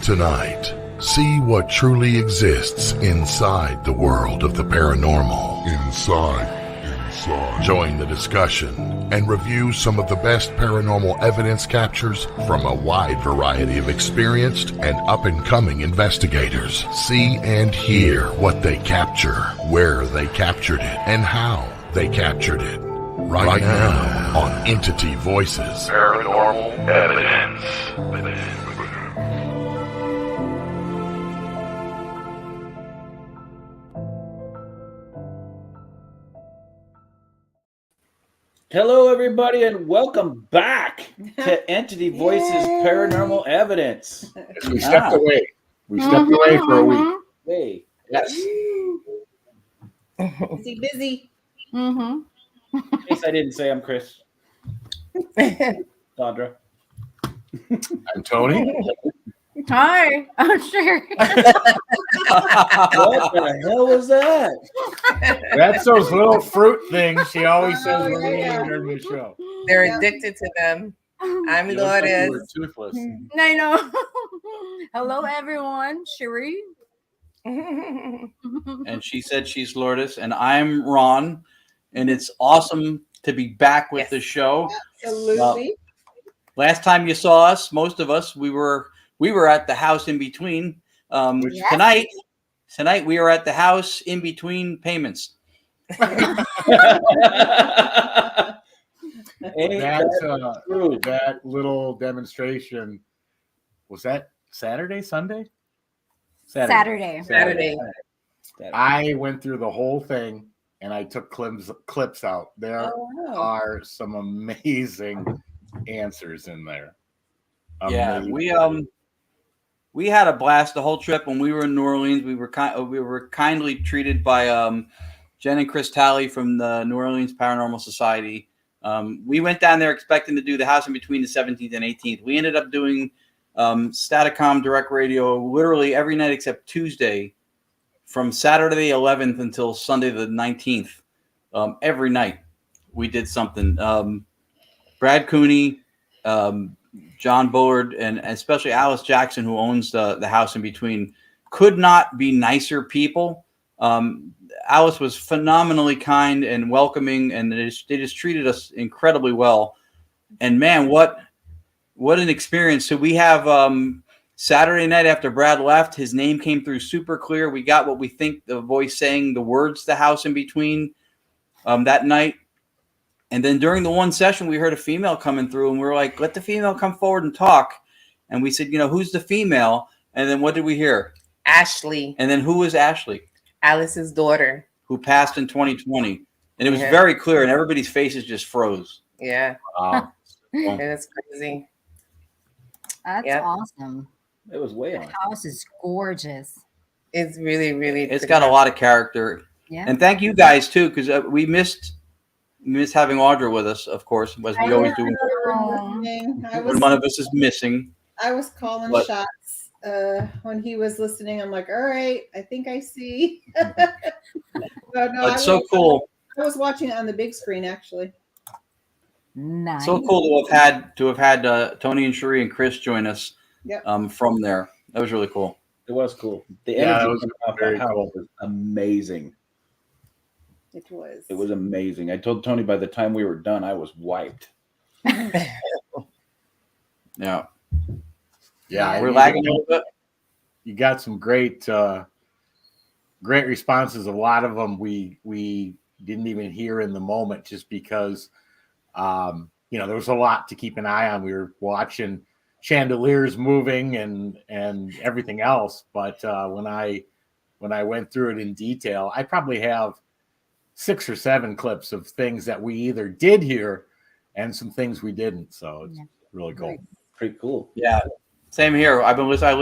Tonight, see what truly exists inside the world of the paranormal. Inside. Join the discussion and review some of the best paranormal evidence captures from a wide variety of experienced and up-and-coming investigators. See and hear what they capture, where they captured it, and how they captured it. Right now on Entity Voices Paranormal Evidence. Hello, everybody, and welcome back to Entity Voices Paranormal Evidence. We stepped away. We stepped away for a week. Hey, Yes. Busy. In case I didn't say, I'm Chris. Sandra. I'm Tony. Hi. Oh, sure. What the hell was that? That's those little fruit things she always says when we eat during the show. They're addicted to them. I'm Lourdes. Toothless. I know. Hello, everyone. Cherie. And she said she's Lourdes, and I'm Ron, and it's awesome to be back with the show. Absolutely. Last time you saw us, most of us, we were at the house in between. Tonight we are at the house in between payments. That little demonstration, was that Saturday, Sunday? Saturday. I went through the whole thing and I took clips out. There are some amazing answers in there. Amazing. Yeah, we had a blast the whole trip. When we were in New Orleans, we were kindly treated by Jen and Chris Talley from the New Orleans Paranormal Society. We went down there expecting to do the house in between the 17th and 18th. We ended up doing Staticom direct radio literally every night except Tuesday, from Saturday the 11th until Sunday the 19th. Every night we did something. Brad Cooney, John Bullard, and especially Alice Jackson, who owns the house in between, could not be nicer people. Alice was phenomenally kind and welcoming, and they just treated us incredibly well. And man, what an experience. So we have Saturday night after Brad left, his name came through super clear. We got what we think the voice saying the words "the house in between" that night. And then during the one session, we heard a female coming through, and we were like, let the female come forward and talk. And we said, who's the female? And then what did we hear? Ashley. And then who was Ashley? Alice's daughter. Who passed in 2020. And it was very clear, and everybody's faces just froze. Yeah. Wow. It's crazy. That's awesome. It was way on. The house is gorgeous. It's really, really. It's got a lot of character. Yeah. And thank you guys, too, because we missed having Audra with us, of course, as we always do. When one of us is missing. I was calling shots when he was listening. I'm like, all right, I think I see. It's so cool. I was watching it on the big screen, actually. Nice. So cool to have had Tony and Cherie and Chris join us from there. That was really cool. It was cool. The energy was very cool. Was amazing. It was. It was amazing. I told Tony by the time we were done, I was wiped. Yeah. Yeah. We're lagging a little bit. You got some great responses. A lot of them we didn't even hear in the moment just because, there was a lot to keep an eye on. We were watching chandeliers moving and everything else. But when I went through it in detail, I probably have 6 or 7 clips of things that we either did hear and some things we didn't. So it's really cool. Pretty cool. Yeah. Same here. I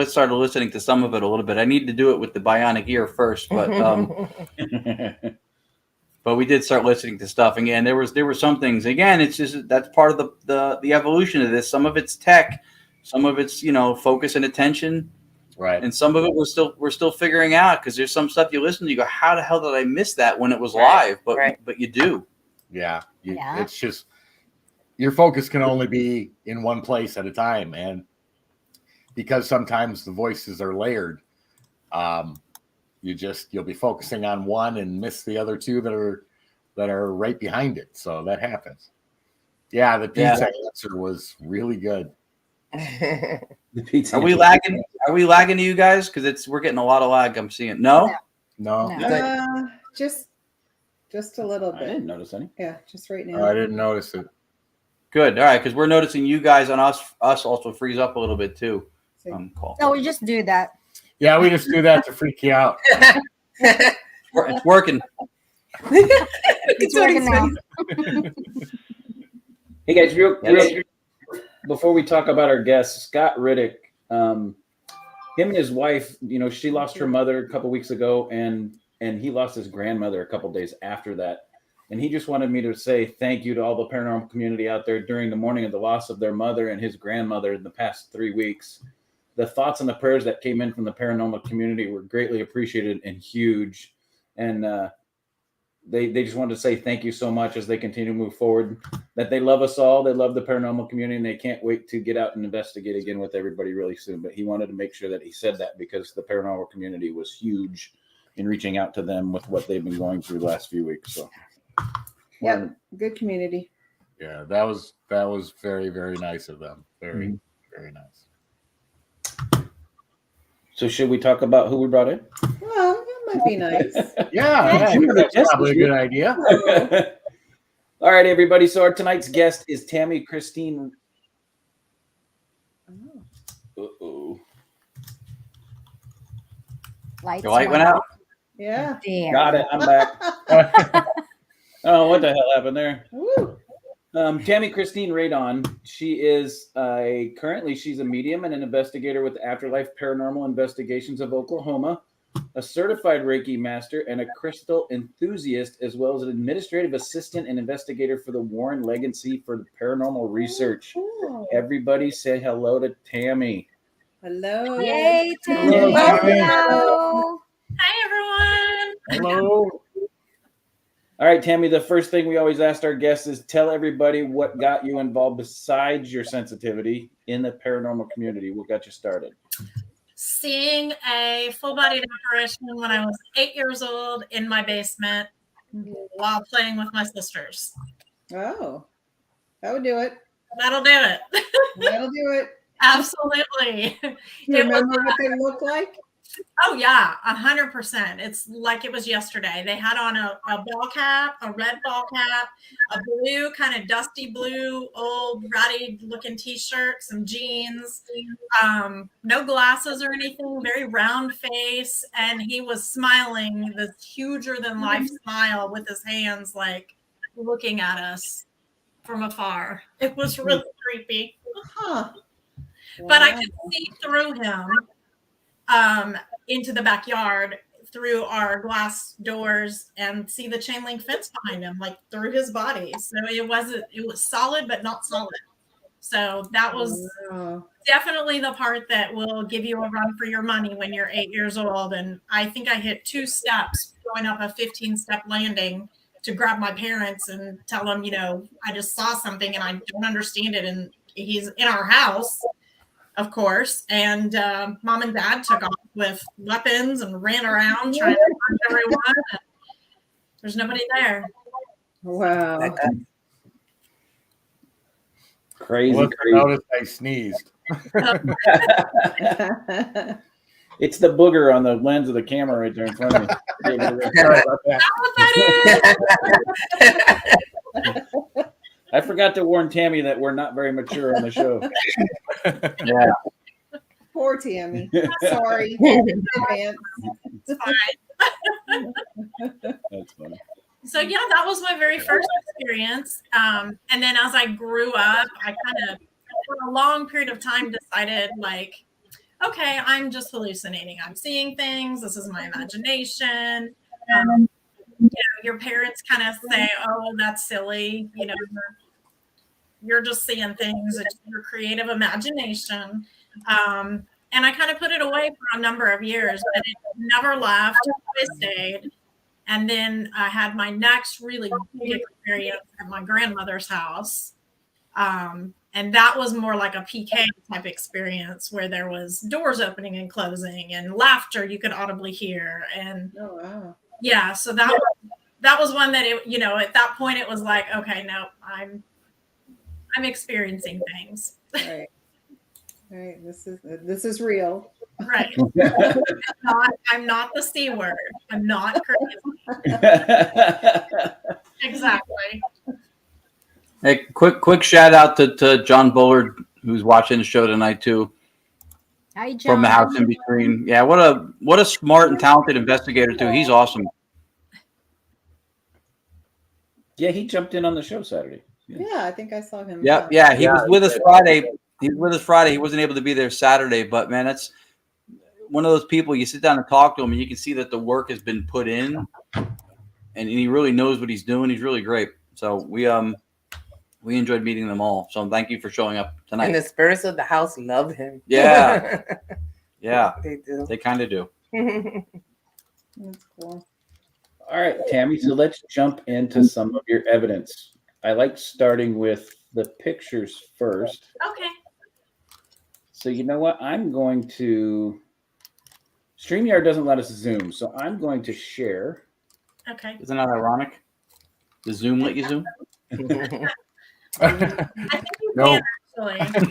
started listening to some of it a little bit. I need to do it with the bionic ear first, but but we did start listening to stuff. Again, there were some things. Again, it's just that's part of the evolution of this. Some of it's tech, some of it's focus and attention. Right. And some of it we're still figuring out, because there's some stuff you listen to, you go, how the hell did I miss that when it was live? But you do. Yeah. It's just your focus can only be in one place at a time. And because sometimes the voices are layered. You'll be focusing on one and miss the other two that are right behind it. So that happens. Yeah, the pizza answer was really good. The pizza. Are we lagging? Are we lagging to you guys? Because we're getting a lot of lag. I'm seeing. No. Just a little I bit. didn't notice any. Yeah, just right now. Oh, I didn't notice it. Good. All right, because we're noticing you guys on us also freeze up a little bit too. Call. No, we just do that. Yeah, we just do that to freak you out. It's working. It's working now. Hey guys, real before we talk about our guest, Scott Riddick, him and his wife, she lost her mother a couple weeks ago, and he lost his grandmother a couple days after that. And he just wanted me to say thank you to all the paranormal community out there during the mourning of the loss of their mother and his grandmother in the past 3 weeks. The thoughts and the prayers that came in from the paranormal community were greatly appreciated and huge. And they just wanted to say thank you so much as they continue to move forward, that they love us all. They love the paranormal community, and they can't wait to get out and investigate again with everybody really soon. But he wanted to make sure that he said that because the paranormal community was huge in reaching out to them with what they've been going through the last few weeks. So, yeah, good community. Yeah, that was very, very nice of them. Very, very nice. So should we talk about who we brought in? Well, that might be nice. Yeah, that's probably a good idea. All right, everybody. So our tonight's guest is Tammy Christine. Uh-oh. Your light went out? Yeah. Damn. Got it. I'm back. Oh, what the hell happened there? Woo. Tammy Christine Raydon. She is currently she's a medium and an investigator with Afterlife Paranormal Investigations of Oklahoma, a certified Reiki master, and a crystal enthusiast, as well as an administrative assistant and investigator for the Warren Legacy for the Paranormal Research. Cool. Everybody say hello to Tammy. Hello. Yay, Tammy. Hello, Tammy. Hello. Hi, everyone. Hello. All right, Tammy, the first thing we always ask our guests is tell everybody what got you involved besides your sensitivity in the paranormal community. What got you started? Seeing a full-bodied apparition when I was 8 years old in my basement while playing with my sisters. Oh, that would do it. That'll do it. That'll do it. Absolutely. You remember what they look like? Oh, yeah, 100%. It's like it was yesterday. They had on a ball cap, a red ball cap, a blue, kind of dusty blue, old, ratty-looking T-shirt, some jeans, no glasses or anything, very round face, and he was smiling this huger-than-life smile with his hands, like, looking at us from afar. It was really creepy. Huh. But I could see through him into the backyard through our glass doors and see the chain link fence behind him, like through his body. So it was solid, but not solid. So that was definitely the part that will give you a run for your money when you're 8 years old. And I think I hit 2 steps going up a 15-step landing to grab my parents and tell them, I just saw something and I don't understand it. And he's in our house, of course, and mom and dad took off with weapons and ran around trying to find everyone. And there's nobody there. Wow. Crazy. Notice I sneezed. It's the booger on the lens of the camera right there in front of me. Sorry about that. I forgot to warn Tammy that we're not very mature on the show. Yeah. Poor Tammy. Sorry. In advance. It's fine. That's funny. So yeah, that was my very first experience. And then as I grew up, I kind of, for a long period of time, decided like, okay, I'm just hallucinating. I'm seeing things. This is my imagination. Your parents kind of say, oh, that's silly. You're just seeing things. It's your creative imagination. And I kind of put it away for a number of years, but it never left. It stayed. And then I had my next really big experience at my grandmother's house. And And that was more like a PK type experience where there was doors opening and closing and laughter you could audibly hear. And Oh wow. yeah, so that was one that at that point it was like, okay, no, I'm experiencing things. Right. Right. This is real. Right. I'm not the C word. I'm not crazy. Exactly. Hey, quick shout out to John Bullard, who's watching the show tonight too, Hi, John. from the House in Between. Yeah, what a smart and talented investigator too. He's awesome. Yeah, he jumped in on the show Saturday. Yeah, I think I saw him. Yep, yeah, he was with us Friday. He was with us Friday. He wasn't able to be there Saturday, but man, that's one of those people you sit down and talk to him, and you can see that the work has been put in, and he really knows what he's doing. He's really great. So we enjoyed meeting them all. So thank you for showing up tonight. And the spirits of the house love him. Yeah, yeah, They do. they kind of do. That's cool. All right, Tammy. So let's jump into some of your evidence. I like starting with the pictures first. Okay. So you know what? I'm going to. StreamYard doesn't let us zoom, so I'm going to share. Okay. Isn't that ironic? The Zoom let you zoom? I think you No. can actually.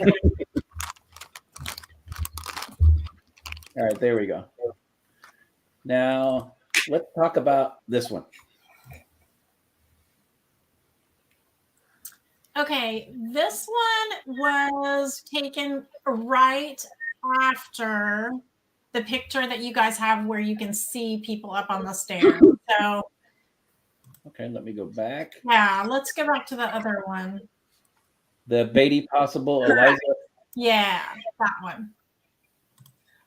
All right, there we go. Now let's talk about this one. Okay, this one was taken right after the picture that you guys have where you can see people up on the stairs. So Okay, let me go back. yeah, let's go back to the other one. The Beatty possible Eliza. Yeah, that one.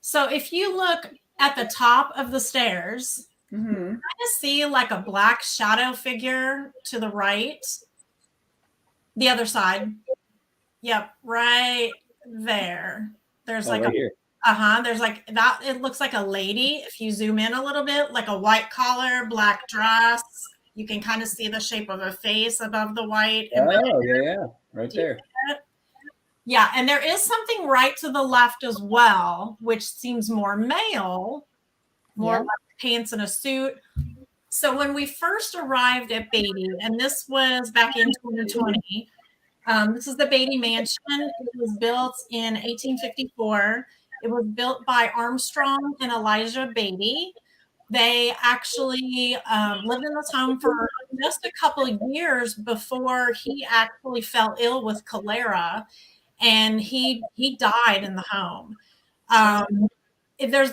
So if you look at the top of the stairs, Mm-hmm. kind of see like a black shadow figure to the right. The other side. Yep, right there. There's like Right here. there's like that. It looks like a lady. If you zoom in a little bit, like a white collar, black dress. You can kind of see the shape of a face above the white. And Oh, yeah, right there. yeah, and there is something right to the left as well, which seems more male, more Yeah. like pants and a suit. So when we first arrived at Beatty, and this was back in 2020, this is the Beatty Mansion. It was built in 1854. It was built by Armstrong and Elijah Beatty. They actually lived in this home for just a couple of years before he actually fell ill with cholera, and he died in the home. There's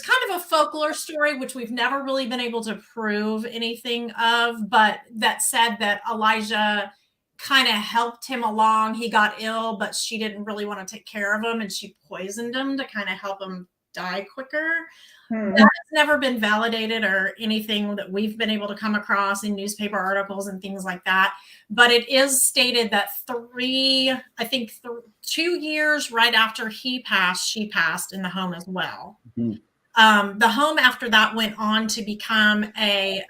kind of a folklore story which we've never really been able to prove anything of, but that said that Elijah kind of helped him along. He got ill, but she didn't really want to take care of him, and she poisoned him to kind of help him die quicker. That's never been validated or anything that we've been able to come across in newspaper articles and things like that. But it is stated that 2 years right after he passed, she passed in the home as well. Mm-hmm. The home after that went on to become a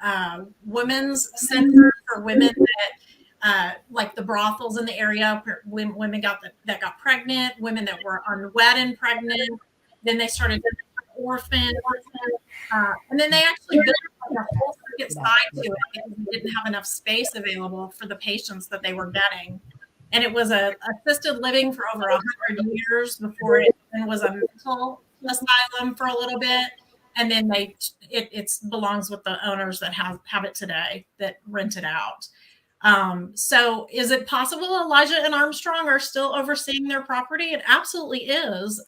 women's center for women that, like the brothels in the area, women that got pregnant, women that were unwed and pregnant. Then they started orphan, and then they actually built like a whole second side to it because they didn't have enough space available for the patients that they were getting. And it was a assisted living for over 100 years before it was a mental asylum for a little bit. And then it belongs with the owners that have it today that rent it out. So is it possible Elijah and Armstrong are still overseeing their property? It absolutely is.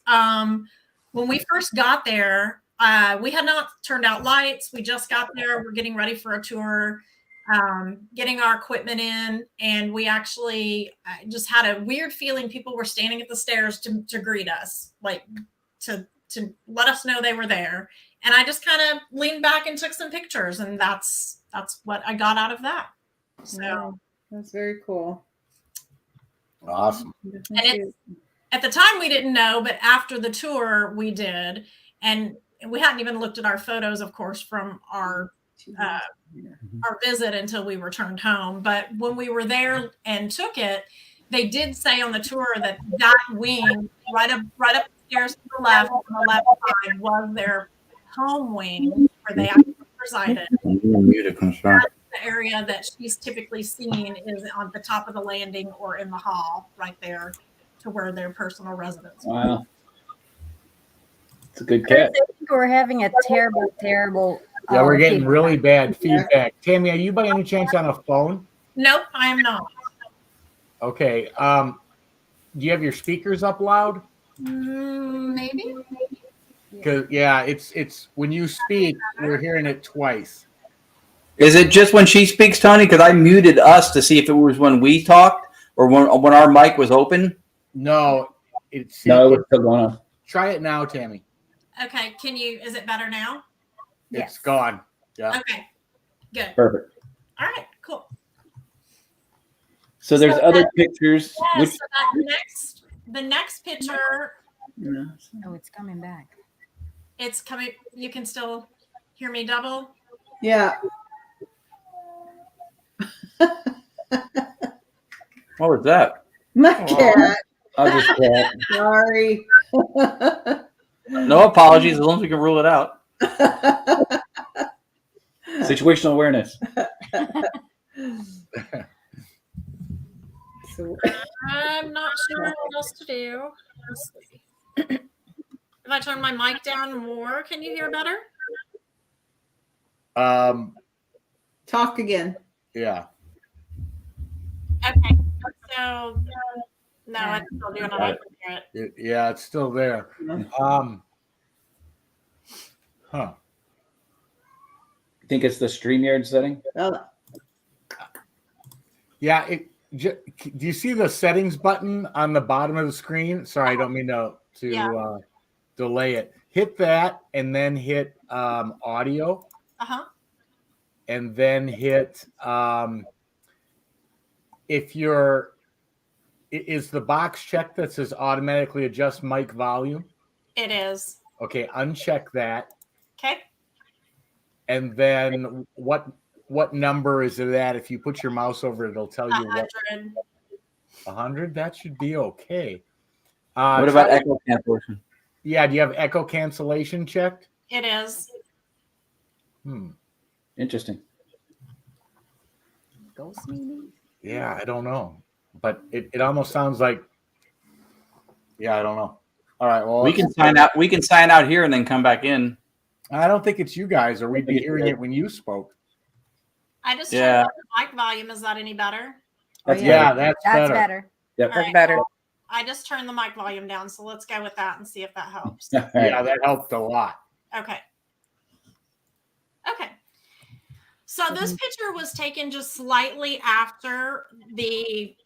When we first got there, we had not turned out lights. We just got there. We're getting ready for a tour, getting our equipment in. And we actually just had a weird feeling people were standing at the stairs to greet us, like to let us know they were there. And I just kind of leaned back and took some pictures. And that's what I got out of that. So that's very cool. Awesome. And at the time we didn't know, but after the tour we did, and we hadn't even looked at our photos, of course, from our visit until we returned home. But when we were there and took it, they did say on the tour that wing right up the stairs to the left on the left side was their home wing where they actually resided. The area that she's typically seen is on the top of the landing or in the hall right there to where their personal residence was. Wow. It's a good cat. I think we're having a terrible. Yeah, we're getting feedback. really bad feedback. Tammy, are you by any chance on a phone? Nope, I am not. Okay. Do you have your speakers up loud? Maybe. Because it's when you speak, we're hearing it twice. Is it just when she speaks, Tony? Because I muted us to see if it was when we talked or when our mic was open. No, it's still going on. Try it now, Tammy. Okay, is it better now? It's gone. Yeah. Okay, good. Perfect. All right, cool. So there's other pictures. Yeah, Which, so the next picture. Oh, it's coming back. It's coming. You can still hear me double? Yeah. What was that? My cat. I'll just chat. Sorry. No apologies, as long as we can rule it out. Situational awareness. I'm not sure what else to do. Let's see. If I turn my mic down more, can you hear better? Talk again. Yeah. Okay. So no, I'm still doing it. Yeah, it's still there. Think it's the StreamYard setting? Yeah. Do you see the settings button on the bottom of the screen? Sorry, I don't mean to delay it. Hit that and then hit audio. And then hit is the box checked that says automatically adjust mic volume? It is. Okay, uncheck that. Okay. And then what number is it at? If you put your mouse over it, it'll tell you 100. 100? That should be okay. What about echo cancellation? Yeah, do you have echo cancellation checked? It is. Interesting. Ghost meeting? Yeah, I don't know. But it almost sounds like I don't know. All right, well we can sign out. We can sign out here and then come back in. I don't think it's you guys, or we'd be hearing it when you spoke. I just turned up the mic volume. Is that any better? That's That's better. better. Yep. All right, better. I just turned the mic volume down, so let's go with that and see if that helps. Yeah, that helped a lot. Okay. So this picture was taken just slightly after the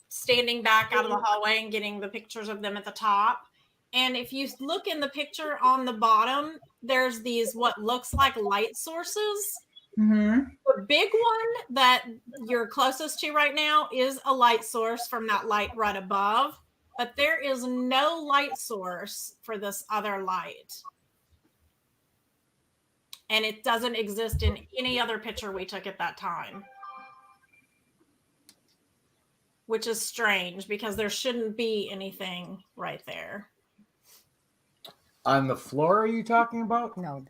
standing back out of the hallway and getting the pictures of them at the top. And if you look in the picture on the bottom, there's these what looks like light sources. Mm-hmm. The big one that you're closest to right now is a light source from that light right above, but there is no light source for this other light. And it doesn't exist in any other picture we took at that time. Which is strange because there shouldn't be anything right there. On the floor, are you talking about? No.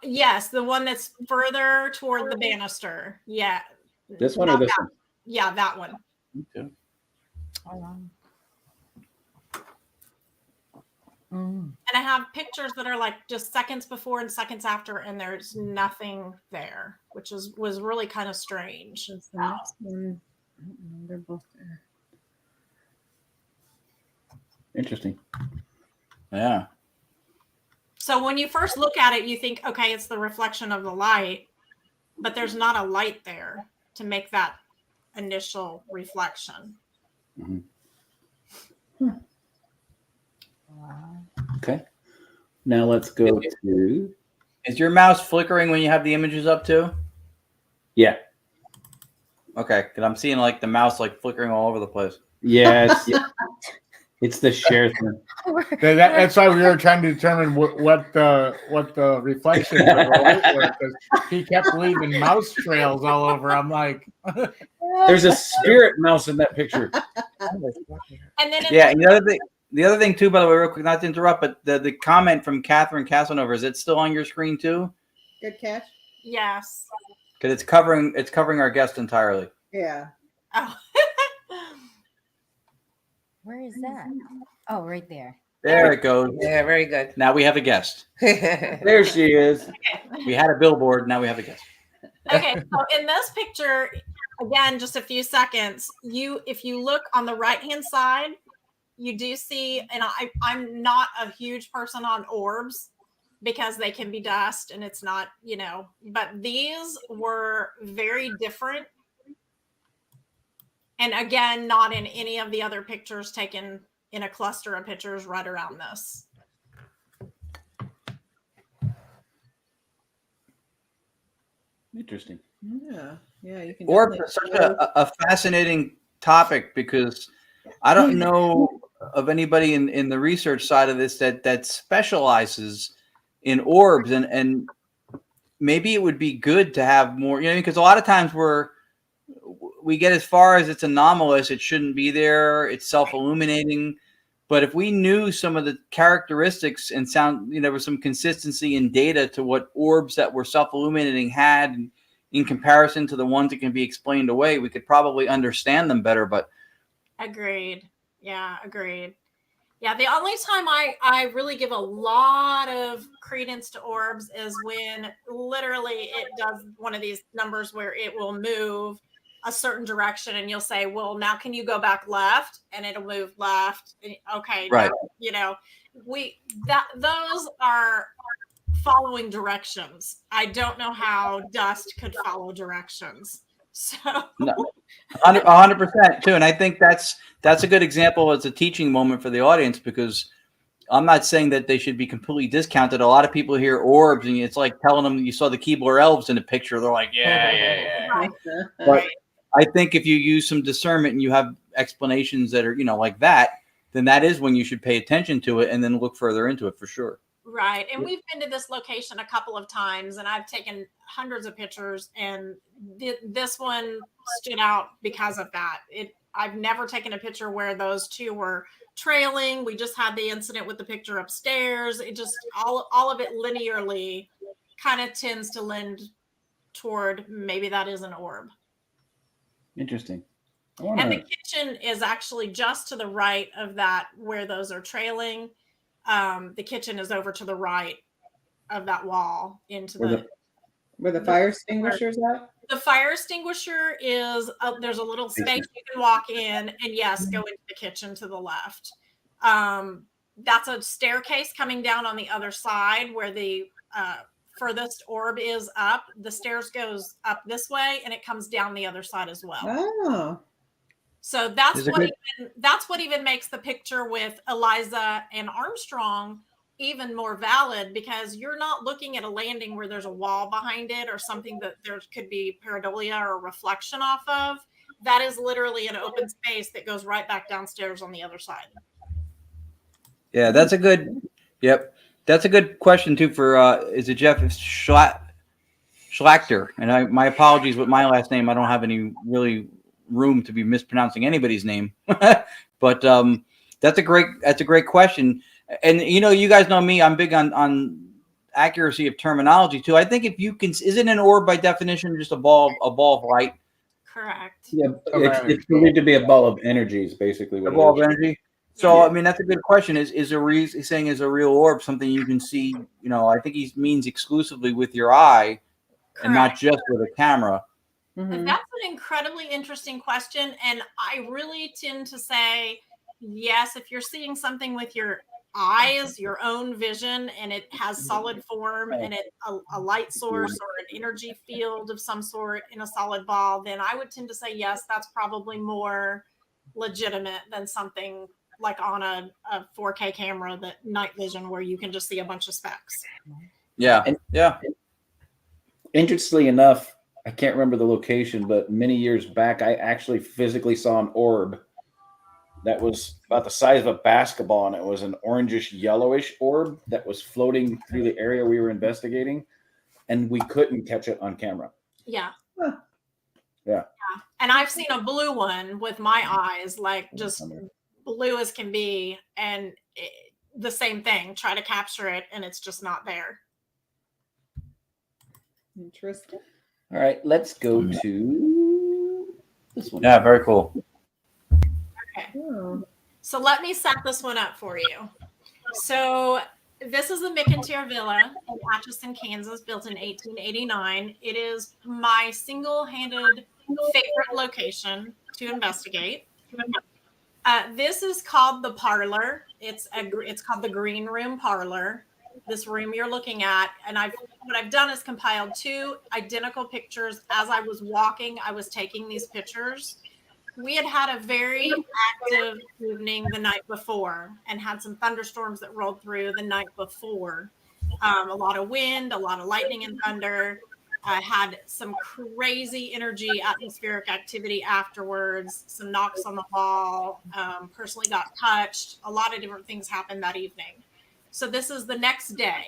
Yes, the one that's further toward the banister. Yeah. This one or this one? Yeah, that one. Okay. And I have pictures that are like just seconds before and seconds after, and there's nothing there, which was really kind of strange. They're both there. Interesting. Yeah. So when you first look at it, you think, okay, it's the reflection of the light, but there's not a light there to make that initial reflection. Mm-hmm. Okay. Now let's go to. Is your mouse flickering when you have the images up too? Yeah. Okay, because I'm seeing like the mouse like flickering all over the place. Yes. It's the share thing. That's why we were trying to determine what the reflections were, because he kept leaving mouse trails all over. I'm like, There's a spirit mouse in that picture. And then Yeah, and the other thing too, by the way, real quick, not to interrupt, but the comment from Catherine Casanova, is it still on your screen too? Good catch. yes. Because it's covering our guest entirely. Yeah. Oh. Where is that? Oh, right there. There it goes. Yeah, very good. Now we have a guest. There she is. We had a billboard. Now we have a guest. Okay, so in this picture, again, just a few seconds, if you look on the right-hand side, you do see, and I'm not a huge person on orbs because they can be dust and it's not, but these were very different. And again, not in any of the other pictures taken in a cluster of pictures right around this. Interesting. Yeah. Yeah. You can. Orbs definitely- are such a fascinating topic because I don't know of anybody in the research side of this that specializes in orbs, and maybe it would be good to have more, because a lot of times we get as far as it's anomalous, it shouldn't be there, it's self-illuminating. But if we knew some of the characteristics and there was some consistency in data to what orbs that were self-illuminating had in comparison to the ones that can be explained away, we could probably understand them better. But Agreed. Yeah, agreed. Yeah, the only time I really give a lot of credence to orbs is when literally it does one of these numbers where it will move a certain direction and you'll say, well, now can you go back left? And it'll move left. Okay. Right. Now, those are following directions. I don't know how dust could follow directions. So no, 100% too. And I think that's a good example as a teaching moment for the audience, because I'm not saying that they should be completely discounted. A lot of people hear orbs and it's like telling them you saw the Keebler elves in the picture. They're like, yeah. right. But I think if you use some discernment and you have explanations that are, like that, then that is when you should pay attention to it and then look further into it for sure. Right. And we've been to this location a couple of times and I've taken hundreds of pictures, and this one stood out because of that. I've never taken a picture where those two were trailing. We just had the incident with the picture upstairs. It just, all of it linearly kind of tends to lend toward maybe that is an orb. Interesting. And the kitchen is actually just to the right of that where those are trailing. The kitchen is over to the right of that wall into where the fire extinguisher's at. The fire extinguisher is there's a little space you can walk in, and yes, go into the kitchen to the left. That's a staircase coming down on the other side where the furthest orb is up. The stairs goes up this way and it comes down the other side as well. Oh. So that's what even makes the picture with Eliza and Armstrong even more valid, because you're not looking at a landing where there's a wall behind it or something that there could be pareidolia or reflection off of. That is literally an open space that goes right back downstairs on the other side. Yeah, that's a good question too for is it Jeff Schlachter? And my apologies with my last name. I don't have any really room to be mispronouncing anybody's name. But that's a great question. And you guys know me, I'm big on accuracy of terminology too. I think if you can, isn't an orb by definition just a ball of light? Correct. Yeah, it's believed to be a ball of energy is basically what A ball of energy. So I mean, that's a good question. Is a real orb something you can see? I think he means exclusively with your eye, Correct. and not just with a camera. Mm-hmm. That's an incredibly interesting question, and I really tend to say yes. If you're seeing something with your eyes, your own vision, and it has solid form and it a light source or an energy field of some sort in a solid ball, then I would tend to say yes, that's probably more legitimate than something like on a 4K camera, that night vision where you can just see a bunch of specks. Yeah. Interestingly enough, I can't remember the location, but many years back, I actually physically saw an orb that was about the size of a basketball, and it was an orangish yellowish orb that was floating through the area we were investigating, and we couldn't catch it on camera. Yeah. Huh. Yeah. And I've seen a blue one with my eyes, like just blue as can be, and the same thing. Try to capture it, and it's just not there. Interesting. All right, let's go to this one. Yeah, very cool. Okay. Oh. So let me set this one up for you. So this is the McIntyre Villa in Atchison, Kansas, built in 1889. It is my single-handed favorite location to investigate. This is called the parlor. It's called the green room parlor. This room you're looking at, and what I've done is compiled 2 identical pictures. As I was walking, I was taking these pictures. We had a very active evening the night before and had some thunderstorms that rolled through the night before. A lot of wind, a lot of lightning and thunder. I had some crazy energy, atmospheric activity afterwards, some knocks on the wall, personally got touched. A lot of different things happened that evening. So this is the next day,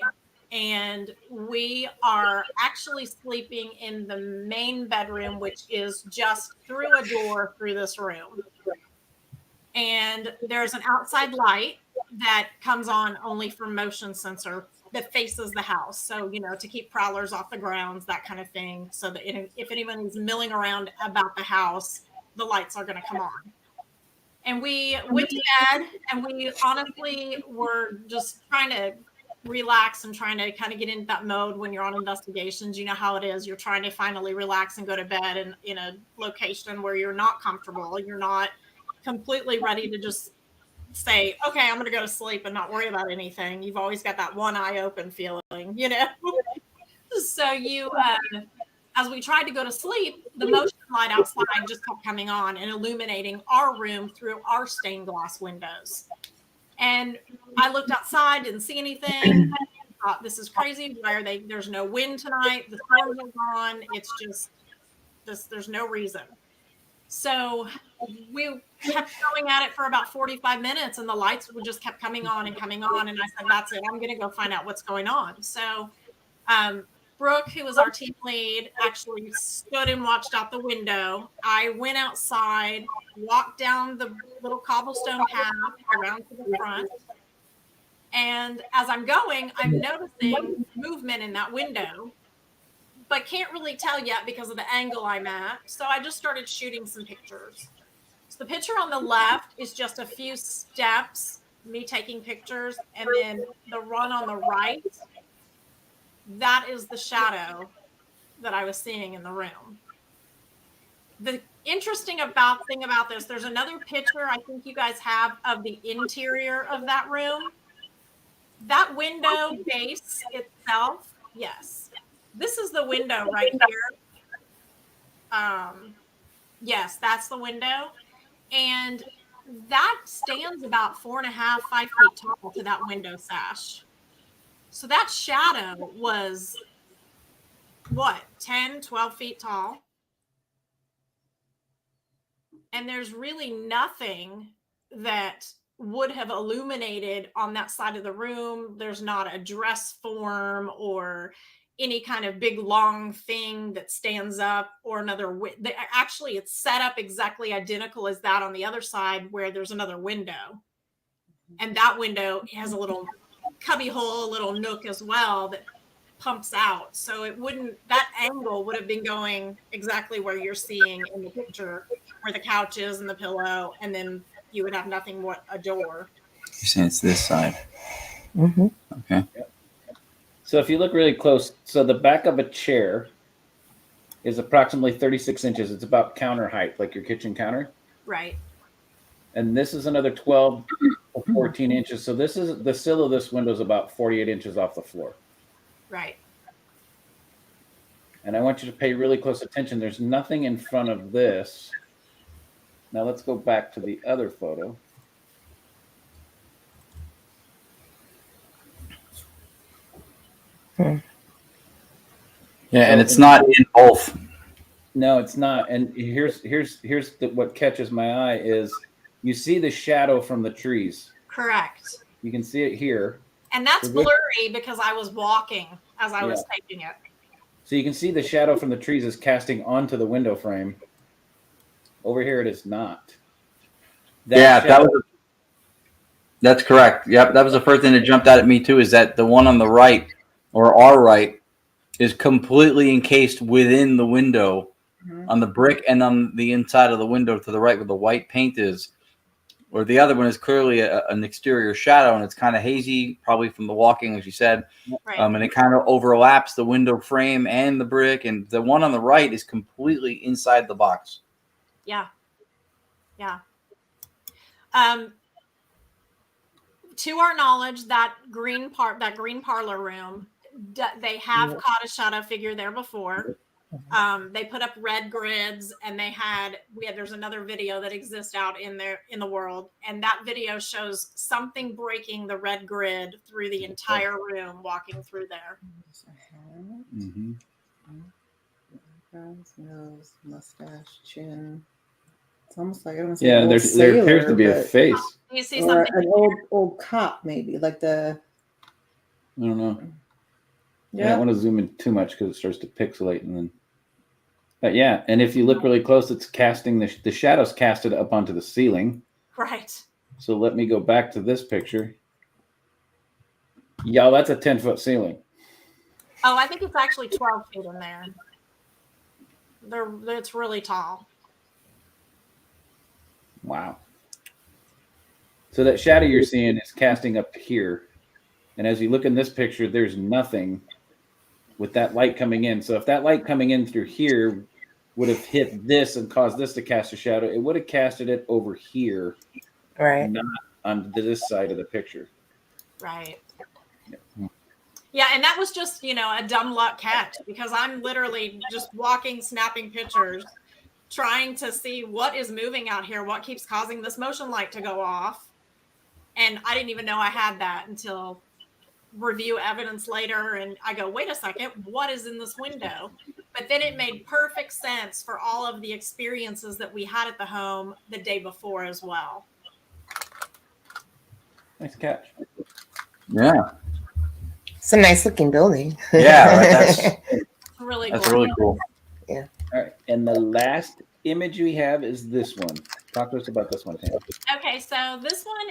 and we are actually sleeping in the main bedroom, which is just through a door through this room. And there's an outside light that comes on only for motion sensor that faces the house. So, to keep prowlers off the grounds, that kind of thing. So that if anyone's milling around about the house, the lights are going to come on. And we went to bed, and we honestly were just trying to relax and trying to kind of get into that mode when you're on investigations. You know how it is. You're trying to finally relax and go to bed in a location where you're not comfortable. You're not completely ready to just say, okay, I'm going to go to sleep and not worry about anything. You've always got that one eye open feeling, So as we tried to go to sleep, the motion light outside just kept coming on and illuminating our room through our stained glass windows. And I looked outside, didn't see anything. Thought, this is crazy. Why are they? There's no wind tonight. The storms are gone. It's just this. There's no reason. So we kept going at it for about 45 minutes, and the lights would just kept coming on and coming on. And I said, "That's it. I'm going to go find out what's going on." So Brooke, who was our team lead, actually stood and watched out the window. I went outside, walked down the little cobblestone path around to the front. And as I'm going, I'm noticing movement in that window, but can't really tell yet because of the angle I'm at. So I just started shooting some pictures. So the picture on the left is just a few steps, me taking pictures, and then the one on the right, that is the shadow that I was seeing in the room. The interesting thing about this, there's another picture I think you guys have of the interior of that room. That window base itself, yes. This is the window right here. Yes, that's the window. And that stands about 4.5, 5 feet tall to that window sash. So that shadow was, 10, 12 feet tall? And there's really nothing that would have illuminated on that side of the room. There's not a dress form or any kind of big long thing that stands up or another. Actually, it's set up exactly identical as that on the other side where there's another window. And that window has a little cubby hole, a little nook as well that pumps out. So that angle would have been going exactly where you're seeing in the picture, where the couch is and the pillow, and then you would have nothing but a door. You're saying it's this side. Mm-hmm. Okay. So if you look really close, so the back of a chair is approximately 36 inches. It's about counter height, like your kitchen counter. Right. And this is another 12 or 14 inches. So this is the sill of this window is about 48 inches off the floor. Right. And I want you to pay really close attention. There's nothing in front of this. Now let's go back to the other photo. Yeah, and it's not in both. No, it's not. And here's what catches my eye is You see the shadow from the trees. Correct. You can see it here. And that's blurry because I was walking as I was taking it. So you can see the shadow from the trees is casting onto the window frame. Over here, it is not. That's correct. Yep, that was the first thing that jumped out at me too. Is that the one on the right, or our right, is completely encased within the window, on the brick and on the inside of the window to the right where the white paint is. Or the other one is clearly an exterior shadow, and it's kind of hazy, probably from the walking, as you said. Right. And it kind of overlaps the window frame and the brick. And the one on the right is completely inside the box. Yeah. Yeah. To our knowledge, that green parlor room, they have caught a shadow figure there before. They put up red grids, and there's another video that exists out in the world, and that video shows something breaking the red grid through the entire room, walking through there. Mm-hmm. Eyebrows, nose, mustache, chin. It's almost like there appears to be a face. You see or something? an old cop, maybe like the. I don't know. Yeah. I don't want to zoom in too much because it starts to pixelate, and then. But yeah, and if you look really close, it's casting the shadows casted up onto the ceiling. Right. So let me go back to this picture. Y'all, that's a 10-foot ceiling. Oh, I think it's actually 12 feet in there. It's really tall. Wow. So that shadow you're seeing is casting up here. And as you look in this picture, there's nothing with that light coming in. So if that light coming in through here would have hit this and caused this to cast a shadow, it would have casted it over here. Right. Not on this side of the picture. Right. Yeah, and that was just, a dumb luck catch, because I'm literally just walking, snapping pictures, trying to see what is moving out here, what keeps causing this motion light to go off. And I didn't even know I had that until review evidence later, and I go, wait a second, what is in this window? But then it made perfect sense for all of the experiences that we had at the home the day before as well. Nice catch. Yeah. It's a nice looking building. Yeah, right, that's really cool. Yeah. All right. And the last image we have is this one. Talk to us about this one, Tammy. Okay, so this one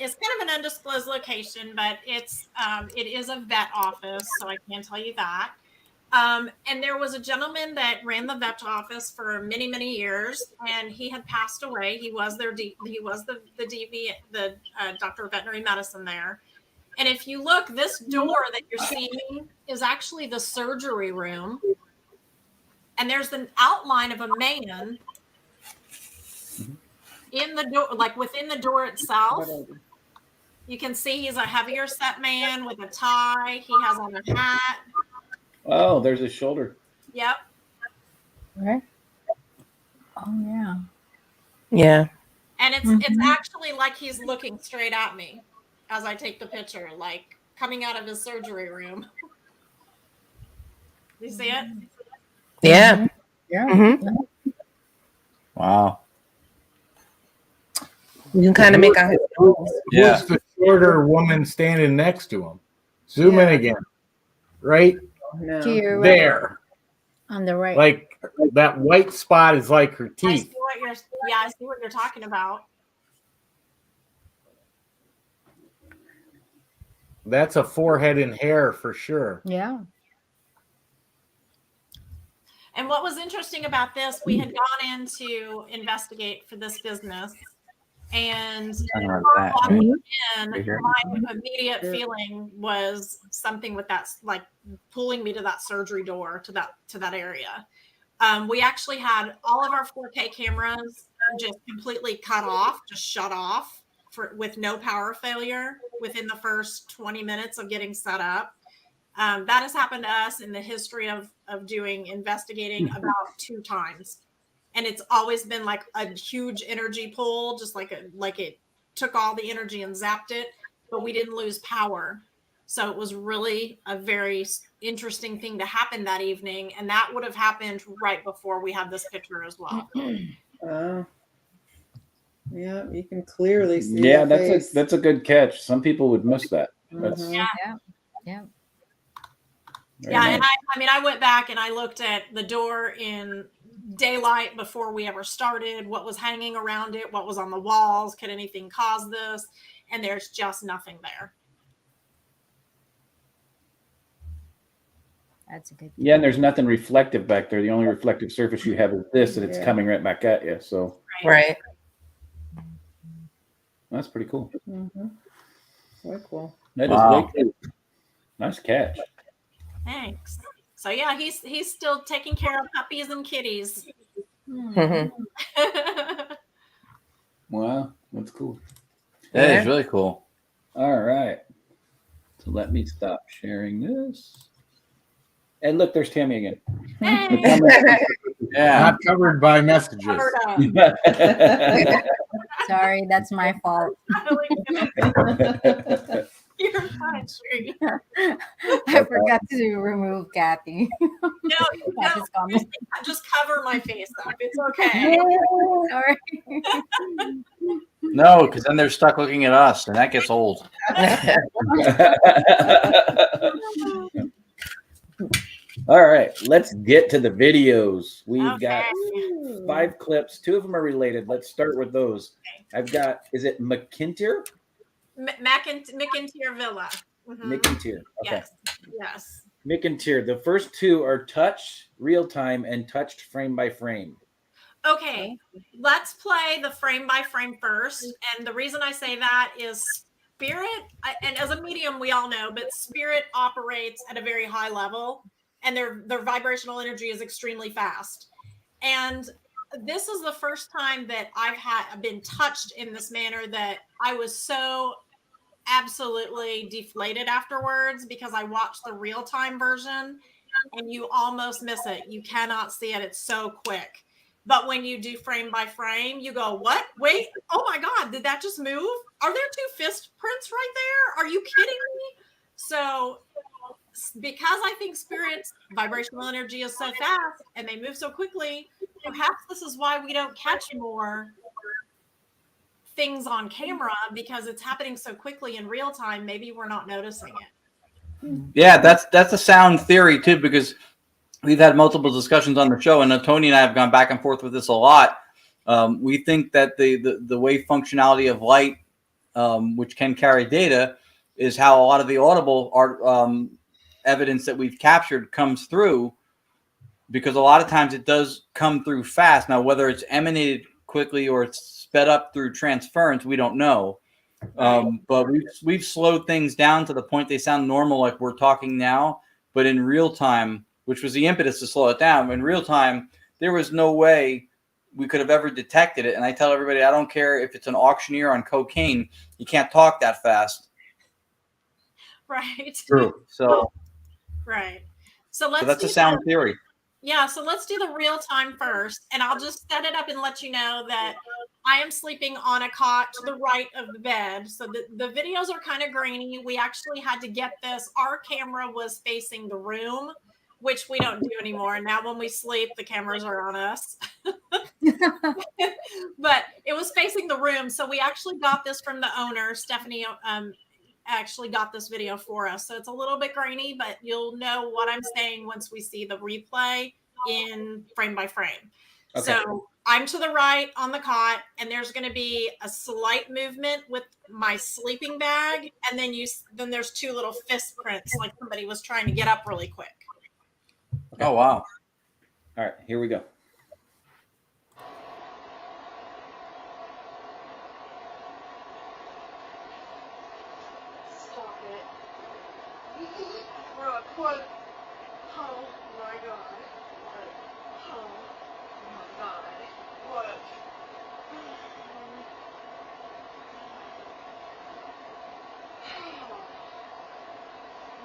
is kind of an undisclosed location, but it is a vet office, so I can tell you that. And there was a gentleman that ran the vet office for many, many years, and he had passed away. He was the doctor of veterinary medicine there. And if you look, this door that you're seeing is actually the surgery room. And there's an outline of a man in the door, like within the door itself. You can see he's a heavier set man with a tie. He has on a hat. Oh, there's his shoulder. Yep. Right. Oh yeah. Yeah. And it's actually like he's looking straight at me as I take the picture, like coming out of his surgery room. You see it? Yeah. Yeah. Mm-hmm. Wow. You can kind of make out his nose. Yeah. Who's the shorter woman standing next to him? Zoom in again. Right No. To your right, there. on the right. Like that white spot is like her I teeth. see what you're talking about. That's a forehead and hair for sure. Yeah. And what was interesting about this, we had gone in to investigate for this business, and walking in, my immediate feeling was something with that, like pulling me to that surgery door, to that area. We actually had all of our 4K cameras just completely cut off, just shut off with no power failure within the first 20 minutes of getting set up. That has happened to us in the history of doing investigating about 2 times. And it's always been like a huge energy pull, just like it took all the energy and zapped it, but we didn't lose power. So it was really a very interesting thing to happen that evening. And that would have happened right before we had this picture as well. Yeah, you can clearly see. Yeah, the face. that's a good catch. Some people would miss that. That's Mhm. Yeah. very Yeah, nice. and I mean, I went back and I looked at the door in daylight before we ever started, what was hanging around it, what was on the walls, could anything cause this? And there's just nothing there. That's a good. Yeah, and there's nothing reflective back there. The only reflective surface you have is this, and it's Yeah. coming right back at you. So Right. that's pretty cool. Mhm. Very cool. That is Wow. way cool. Nice catch. Thanks. So yeah, he's still taking care of puppies and kitties. Mhm. Wow, that's cool. That Yeah. is really cool. All right. So let me stop sharing this. And look, there's Tammy again. Hey, Yeah. Not covered by messages. covered up. Sorry, that's my fault. You're fine, sweetie. I forgot to remove Kathy. No, Kathy's comment. just cover my face up. It's okay. Sorry. No, because then they're stuck looking at us, and that gets old. All right, let's get to the videos. We've got Okay. 5 clips. 2 of them are related. Let's start with those. I've got, is it McIntyre? McIntyre Villa. Mhm. McIntyre. Okay. Yes. McIntyre. The first 2 are touch, real time, and touched frame by frame. Okay, let's play the frame by frame first. And the reason I say that is spirit, and as a medium, we all know, but spirit operates at a very high level, and their vibrational energy is extremely fast. And this is the first time that I've been touched in this manner that I was so absolutely deflated afterwards, because I watched the real time version and you almost miss it. You cannot see it. It's so quick. But when you do frame by frame, you go, what? Wait, oh my God, did that just move? Are there 2 fist prints right there? Are you kidding me? So because I think spirit's vibrational energy is so fast and they move so quickly, perhaps this is why we don't catch more things on camera, because it's happening so quickly in real time. Maybe we're not noticing it. Yeah, that's a sound theory too, because we've had multiple discussions on the show, and Tony and I have gone back and forth with this a lot. We think that the wave functionality of light, which can carry data, is how a lot of the audible art evidence that we've captured comes through, because a lot of times it does come through fast. Now, whether it's emanated quickly or it's sped up through transference, we don't know. But we've slowed things down to the point they sound normal, like we're talking now. But in real time, which was the impetus to slow it down, in real time, there was no way we could have ever detected it. And I tell everybody, I don't care if it's an auctioneer on cocaine, you can't talk that fast. Right. True. So Right. So let's that's do a sound theory. Yeah, so let's do the real time first, and I'll just set it up and let you know that I am sleeping on a cot to the right of the bed. So the videos are kind of grainy. We actually had to get this. Our camera was facing the room, which we don't do anymore. Now when we sleep, the cameras are on us. But it was facing the room. So we actually got this from the owner. Stephanie actually got this video for us. So it's a little bit grainy, but you'll know what I'm saying once we see the replay in frame by frame. Okay. So I'm to the right on the cot, and there's going to be a slight movement with my sleeping bag. And then there's 2 little fist prints, like somebody was trying to get up really quick. Okay. Oh, wow. All right, here we go. What? Oh my God. What? Oh my God. What?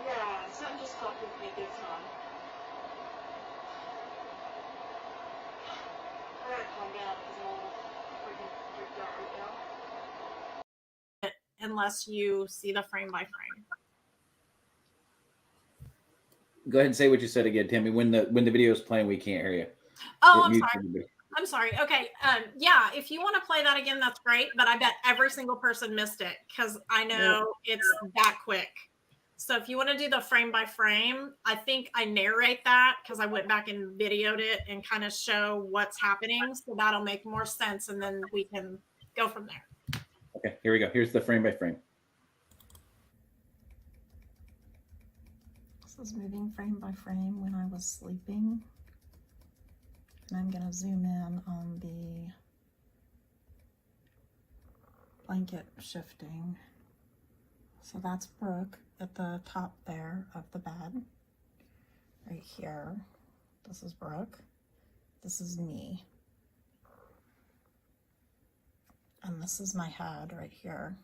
Yeah, something just fucked with me big time. I gotta calm down because I'm all freaking freaked out right now. Unless you see the frame by frame. Go ahead and say what you said again, Tammy. When the video is playing, we can't hear you. Oh, I'm sorry. I'm sorry. Okay. Yeah, if you want to play that again, that's great. But I bet every single person missed it because I know it's that quick. So if you want to do the frame by frame, I think I narrate that because I went back and videoed it and kind of show what's happening. So that'll make more sense. And then we can go from there. Okay, here we go. Here's the frame by frame. This is moving frame by frame when I was sleeping. And I'm going to zoom in on the blanket shifting. So that's Brooke at the top there of the bed. Right here. This is Brooke. This is me. And this is my head right here.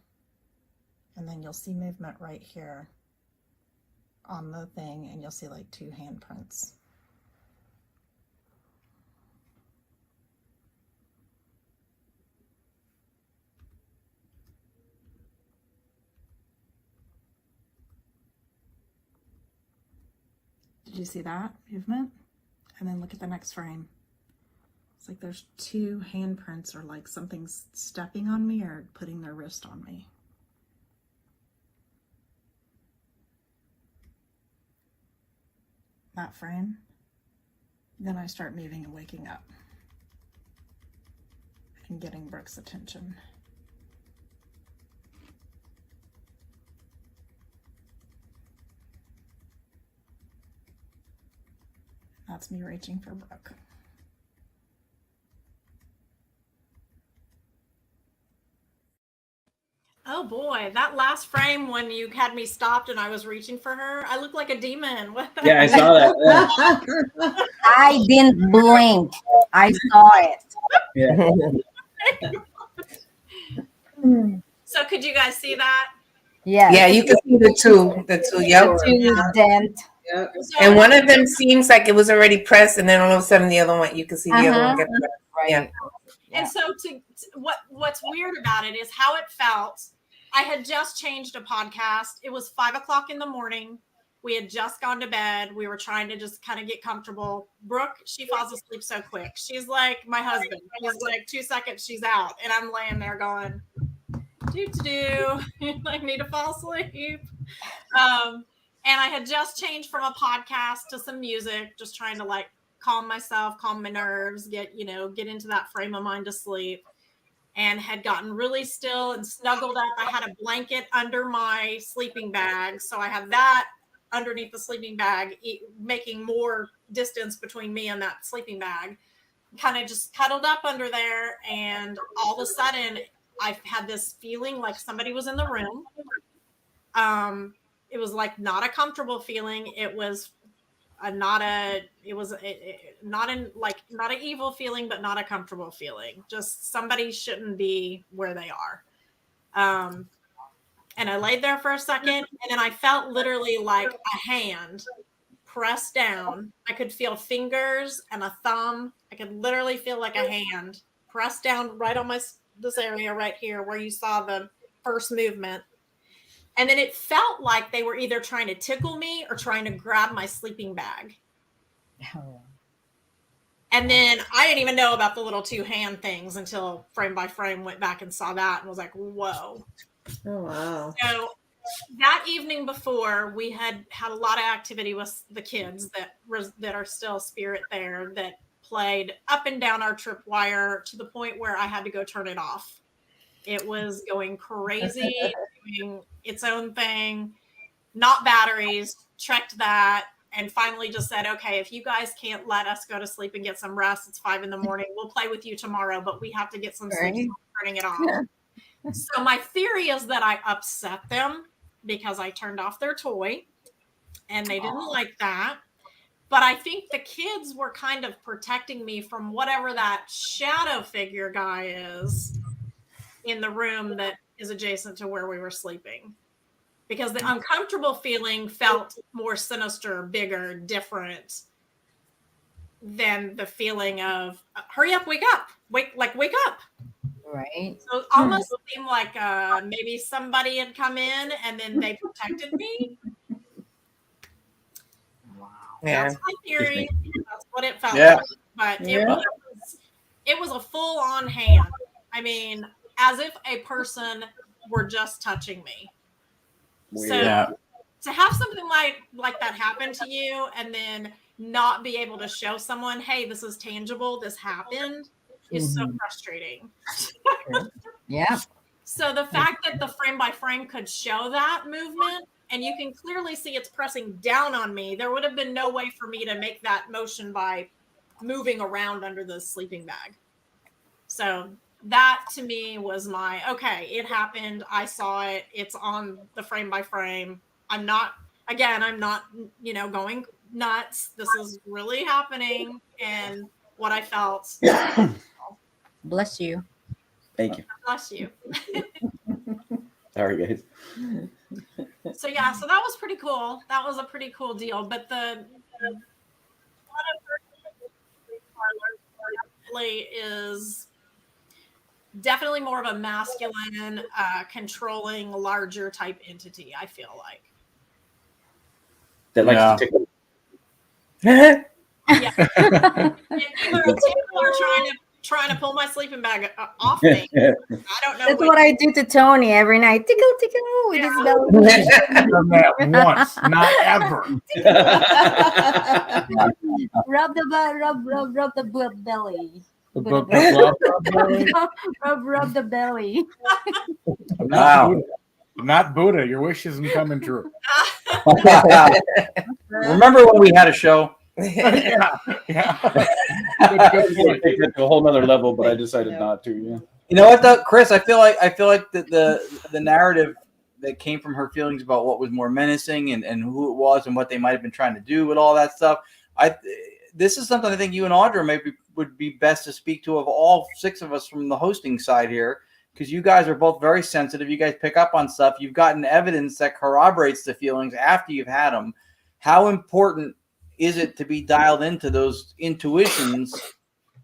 And then you'll see movement right here on the thing, and you'll see like 2 handprints. Did you see that movement? And then look at the next frame. It's like there's 2 handprints, or like something's stepping on me or putting their wrist on me. That frame. Then I start moving and waking up and getting Brooke's attention. That's me reaching for Brooke. Oh boy, that last frame when you had me stopped and I was reaching for her, I looked like a demon. Yeah, I saw that. Yeah. I didn't blink. I saw it. Yeah. So could you guys see that? Yes. Yeah, you can see the two. Yep. Two dent. Yep. So, And one of them seems like it was already pressed, and then all of a sudden the other one, you can see the other one get pressed. Right. Yeah. and so what's weird about it is how it felt. I had just changed a podcast. It was 5 o'clock in the morning. We had just gone to bed. We were trying to just kind of get comfortable. Brooke, she falls asleep so quick. She's like my husband. She's like 2 seconds, she's out. And I'm laying there going, I need to fall asleep. And I had just changed from a podcast to some music, just trying to like calm myself, calm my nerves, get into that frame of mind to sleep. And had gotten really still and snuggled up. I had a blanket under my sleeping bag. So I had that underneath the sleeping bag, making more distance between me and that sleeping bag. Kind of just cuddled up under there. And all of a sudden, I had this feeling like somebody was in the room. It was like not a comfortable feeling. It was not an evil feeling, but not a comfortable feeling. Just somebody shouldn't be where they are. And I laid there for a second, and then I felt literally like a hand pressed down. I could feel fingers and a thumb. I could literally feel like a hand pressed down right on this area right here where you saw the first movement. And then it felt like they were either trying to tickle me or trying to grab my sleeping bag. Oh. And then I didn't even know about the little 2 hand things until frame by frame went back and saw that and was like, whoa. Oh, wow. So that evening before, we had a lot of activity with the kids that are still spirit there, that played up and down our tripwire to the point where I had to go turn it off. It was going crazy, doing its own thing, not batteries, checked that, and finally just said, okay, if you guys can't let us go to sleep and get some rest, it's 5 a.m. We'll play with you tomorrow, but we have to get some sleep, so I'm turning it off. Yeah. So my theory is that I upset them because I turned off their toy and they didn't like that. But I think the kids were kind of protecting me from whatever that shadow figure guy is in the room that is adjacent to where we were sleeping, because the uncomfortable feeling felt more sinister, bigger, different than the feeling of hurry up, wake up, wake up. Right. So it almost seemed like maybe somebody had come in and then they protected me. Yeah. That's my theory. That's what it felt Yeah. like. But it was a full on hand. I mean, as if a person were just touching me. Weird. So Yeah. to have something like that happen to you and then not be able to show someone, hey, this is tangible, this happened, is so frustrating. Yeah. So the fact that the frame by frame could show that movement and you can clearly see it's pressing down on me, there would have been no way for me to make that motion by moving around under the sleeping bag. So that to me was my, okay, it happened. I saw it. It's on the frame by frame. I'm not, going nuts. This is really happening. And what I felt. Bless you. Thank you. Bless you. Sorry, guys. So yeah, so that was pretty cool. That was a pretty cool deal. But the is definitely more of a masculine, controlling, larger type entity, I feel like. That likes to tickle. Yeah. And either a tickle or trying to pull my sleeping bag off me. I don't know. That's what I do to Tony every night. Tickle, tickle with his belly. Done that once, not ever. Rub the belly. Rub the belly. Wow. Not Buddha. Your wish isn't coming true. Remember when we had a show? Yeah. I take it to a whole nother level, but I decided not to. Yeah. You know what, though, Chris? I feel like the narrative that came from her feelings about what was more menacing and who it was and what they might have been trying to do with all that stuff. This is something I think you and Audra would be best to speak to of all six of us from the hosting side here, because you guys are both very sensitive. You guys pick up on stuff. You've gotten evidence that corroborates the feelings after you've had them. How important is it to be dialed into those intuitions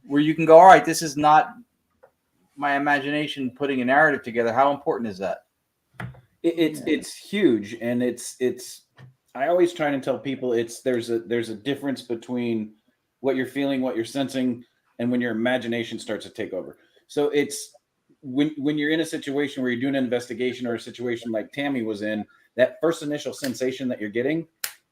where you can go, all right, this is not my imagination putting a narrative together? How important is that? It's huge, and it's. I always try and tell people there's a difference between what you're feeling, what you're sensing, and when your imagination starts to take over. So it's when you're in a situation where you're doing an investigation or a situation like Tammy was in, that first initial sensation that you're getting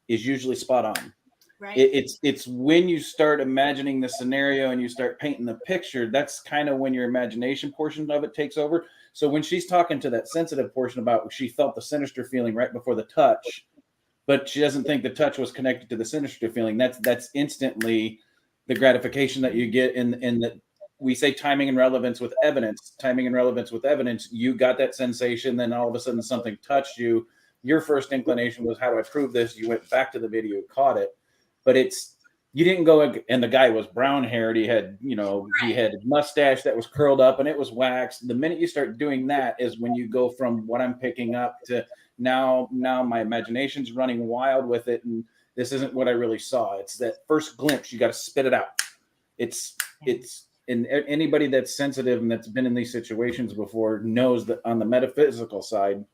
is usually spot on. Right. It's when you start imagining the scenario and you start painting the picture, that's kind of when your imagination portion of it takes over. So when she's talking to that sensitive portion about she felt the sinister feeling right before the touch, but she doesn't think the touch was connected to the sinister feeling, that's instantly the gratification that you get in that we say timing and relevance with evidence. Timing and relevance with evidence, you got that sensation, then all of a sudden something touched you. Your first inclination was, how do I prove this? You went back to the video, caught it. But you didn't go, and the guy was brown haired. He had, he had a mustache that was curled up and it was waxed. The minute you start doing that is when you go from what I'm picking up to now my imagination's running wild with it. And this isn't what I really saw. It's that first glimpse. You got to spit it out. And anybody that's sensitive and that's been in these situations before knows that on the metaphysical side,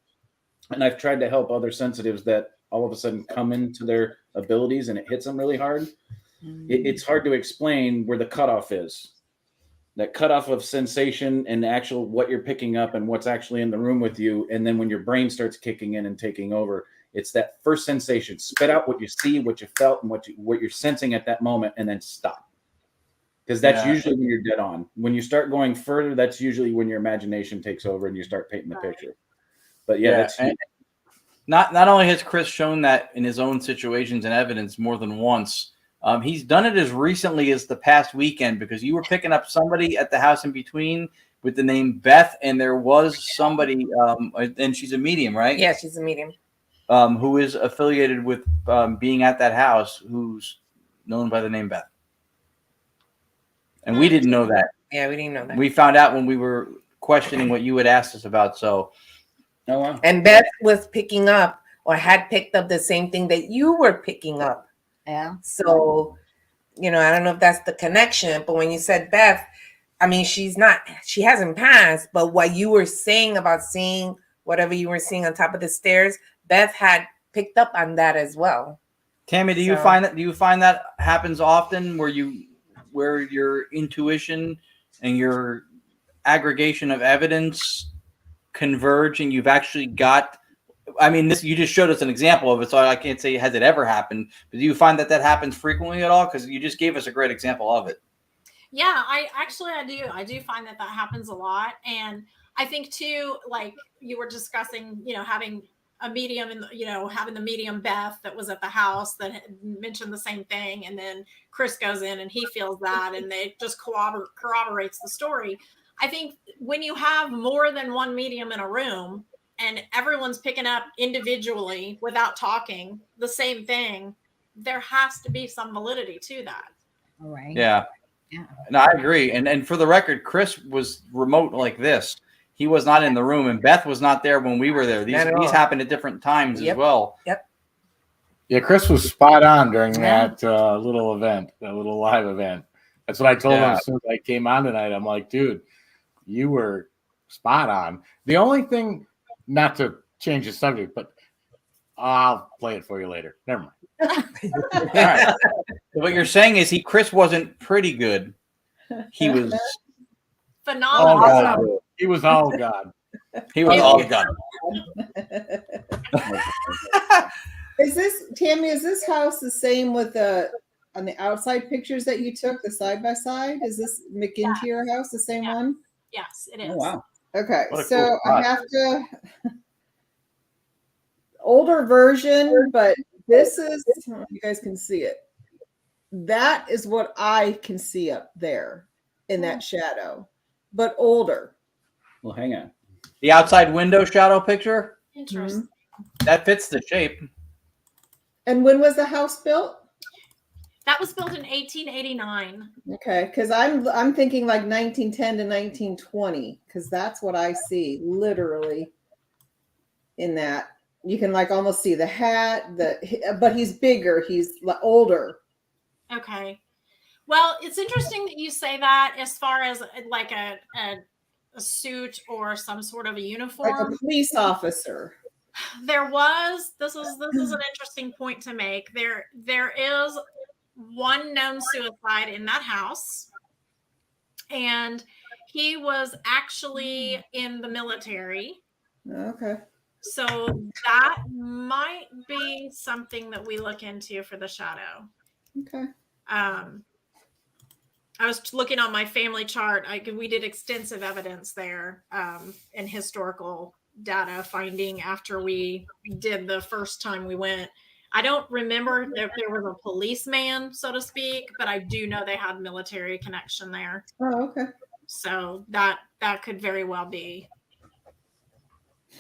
and I've tried to help other sensitives that all of a sudden come into their abilities and it hits them really hard. It's hard to explain where the cutoff is. That cutoff of sensation and actual what you're picking up and what's actually in the room with you. And then when your brain starts kicking in and taking over, it's that first sensation. Spit out what you see, what you felt, and what you're sensing at that moment, and then stop. Because that's usually when you're dead on. When you start going further, that's usually when your imagination takes over and you start painting the picture. But that's huge. Not only has Chris shown that in his own situations and evidence more than once, he's done it as recently as the past weekend, because you were picking up somebody at the house in between with the name Beth, and there was somebody, and she's a medium, right? Yeah, she's a medium. Who is affiliated with being at that house, who's known by the name Beth. And we didn't know that. Yeah, we didn't know that. We found out when we were questioning what you had asked us about. So, oh, wow. And Beth was picking up or had picked up the same thing that you were picking up. Yeah. So, I don't know if that's the connection, but when you said Beth, I mean, she hasn't passed, but what you were saying about seeing whatever you were seeing on top of the stairs, Beth had picked up on that as well. Tammy, do you find that happens often where your intuition and your aggregation of evidence converge, and you've actually got, I mean, this, you just showed us an example of it, so I can't say has it ever happened, but do you find that happens frequently at all? Because you just gave us a great example of it. Yeah, I do. I do find that happens a lot. And I think too, like you were discussing, having a medium and, having the medium Beth that was at the house that had mentioned the same thing. And then Chris goes in and he feels that, and they just corroborates the story. I think when you have more than one medium in a room and everyone's picking up individually without talking the same thing, there has to be some validity to that. All right. Yeah. No, I agree. And for the record, Chris was remote like this. He was not in the room, and Beth was not there when we were there. These happened at different times as well. Yep. Yeah, Chris was spot on during that little event, that little live event. That's what I told him as soon as I came on tonight. I'm like, dude, you were spot on. The only thing, not to change the subject, but I'll play it for you later. Never mind. All right. So what you're saying is Chris wasn't pretty good. He was phenomenal. Awesome. He was all God. He was all God. Is this, Tammy, is this house the same with on the outside pictures that you took, the side by side? Is this McIntyre house the same one? Yes, it is. Oh, wow. Okay, cool so spot. I have to older version, but this is, I don't know if you guys can see it. That is what I can see up there in that shadow, but older. Well, hang on. The outside window shadow picture, Interesting. that fits the shape. And when was the house built? That was built in 1889. Okay, because I'm thinking like 1910 to 1920, because that's what I see literally in that. You can like almost see the hat, but he's bigger, he's older. Okay. Well, it's interesting that you say that as far as like a suit or some sort of a uniform. Like a police officer. There was, this is an interesting point to make. There is one known suicide in that house, and he was actually in the military. Okay. So that might be something that we look into for the shadow. Okay. I was looking on my family chart. We did extensive evidence there, and historical data finding after we did the first time we went. I don't remember if there was a policeman, so to speak, but I do know they had military connection there. Oh, okay. So that could very well be.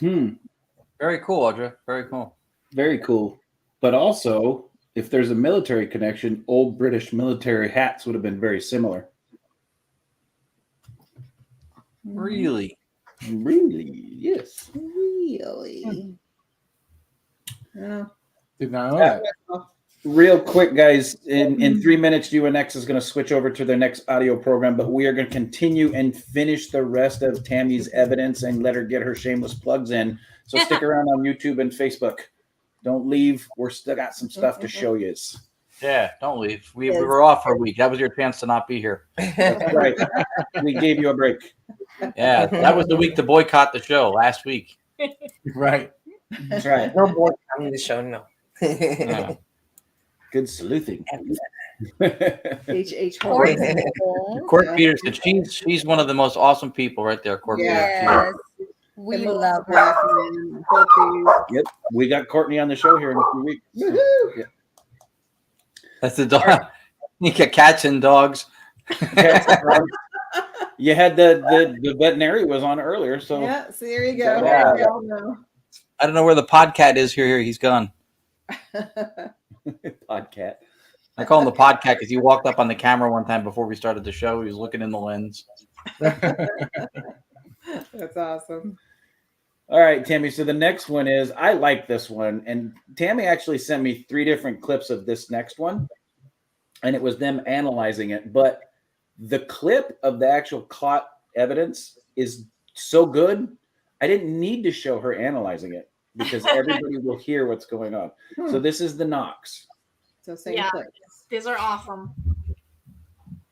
Very cool, Audra. Very cool. Very cool. But also, if there's a military connection, old British military hats would have been very similar. Really? Really? Yes. Really? Yeah. Did not know that. Real quick, guys, in 3 minutes, UNX is going to switch over to their next audio program, but we are going to continue and finish the rest of Tammy's evidence and let her get her shameless plugs in. So stick around on YouTube and Facebook. Don't leave. We're still got some stuff to show you. Yeah, don't leave. We were off for a week. That was your chance to not be here. That's right. We gave you a break. Yeah, that was the week to boycott the show last week. Right. That's right. No more on the show, no. Yeah. Good sleuthing. H.H. Court Court Peterson, she's one of the most awesome people right there, Court Peterson. Yes. We love her. Yep. We got Courtney on the show here in a few weeks. Woohoo! Yeah. That's the dog. You got cats and dogs. You had the veterinary was on earlier, so Yeah, so there you go. Yeah. We all know. I don't know where the podcat is here. He's gone. podcat. I call him the podcat because he walked up on the camera one time before we started the show. He was looking in the lens. That's awesome. All right, Tammy. So the next one is, I like this one. And Tammy actually sent me 3 different clips of this next one. And it was them analyzing it. But the clip of the actual caught evidence is so good, I didn't need to show her analyzing it because everybody will hear what's going on. So this is the knocks. So same Yeah. place. These are awesome.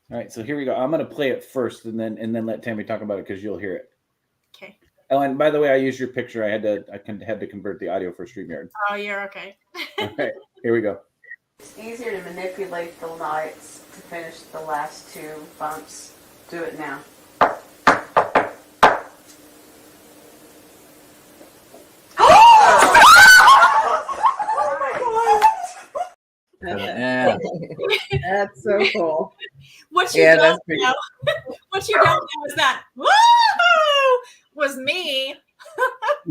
All right, so here we go. I'm going to play it first, and then let Tammy talk about it because you'll hear it. Okay. Oh, and by the way, I used your picture. I had to convert the audio for StreamYard. Oh, you're okay. All right, here we go. It's easier to manipulate the lights to finish the last two bumps. Do it now. Yeah. That's so cool. What you don't know, what you don't know is that woo was me.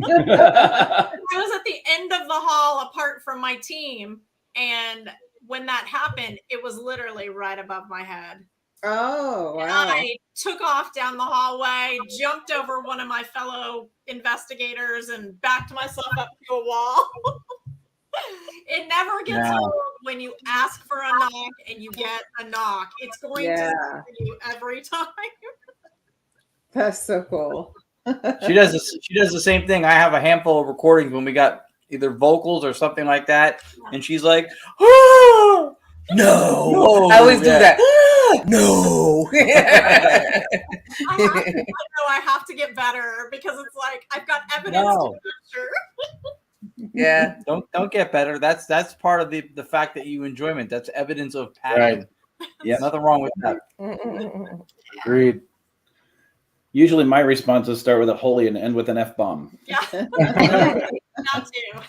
I was at the end of the hall apart from my team, and when that happened, it was literally right above my head. Oh, wow. And I took off down the hallway, jumped over one of my fellow investigators, and backed myself up to a wall. It never gets old when you ask for a knock and you get a knock. It's going to happen to you every time. That's so cool. She does the same thing. I have a handful of recordings when we got either vocals or something like that, and she's like, "Oh, no!" I always do that. No. I know I have to get better because it's like I've got evidence to capture. Yeah. Don't get better. That's part of the fact that you enjoyment. That's evidence of passion. Right. Yeah, nothing wrong with that. Agreed. Usually my responses start with a holy and end with an F-bomb. Yeah. That too.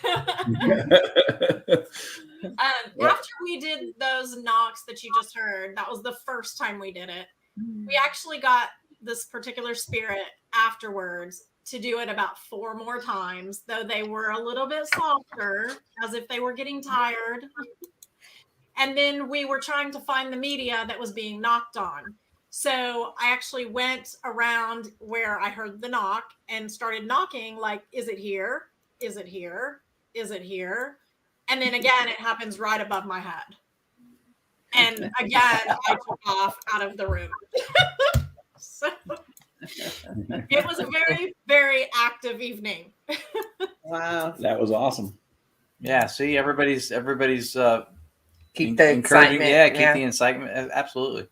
After we did those knocks that you just heard, that was the first time we did it. We actually got this particular spirit afterwards to do it about 4 more times, though they were a little bit softer, as if they were getting tired. And then we were trying to find the media that was being knocked on. So I actually went around where I heard the knock and started knocking, like, is it here? Is it here? Is it here? And then again, it happens right above my head. And again, I took off out of the room. So it was a very, very active evening. Wow. That was awesome. Yeah, see, everybody's keep the encouraging. excitement. Yeah, keep the excitement. Absolutely.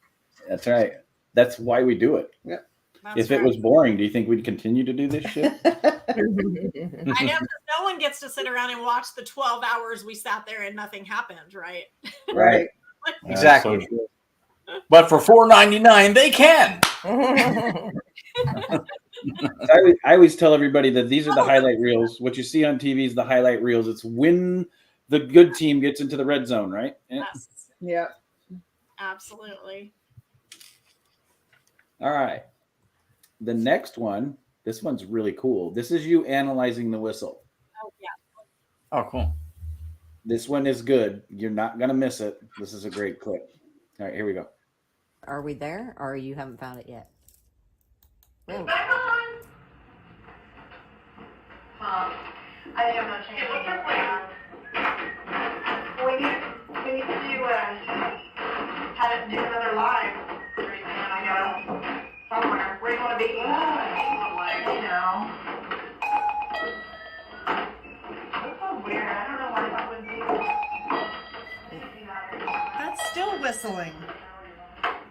That's right. That's why we do it. Yeah. If it was boring, do you think we'd continue to do this shit? I know, because no one gets to sit around and watch the 12 hours we sat there and nothing happened, right? Right. Exactly. But for $4.99, they can. I always tell everybody that these are the highlight reels. What you see on TV is the highlight reels. It's when the good team gets into the red zone, right? Yes. Yeah. Absolutely. All right. The next one, this one's really cool. This is you analyzing the whistle. Oh, yeah. Oh, cool. This one is good. You're not going to miss it. This is a great clip. All right, here we go. Are we there, or you haven't found it yet? Oh. I think I'm not changing it. We need to have it do another live treatment, and I go somewhere. Where do you want to be? You know. That's so weird. I don't know why that would be. That's still whistling.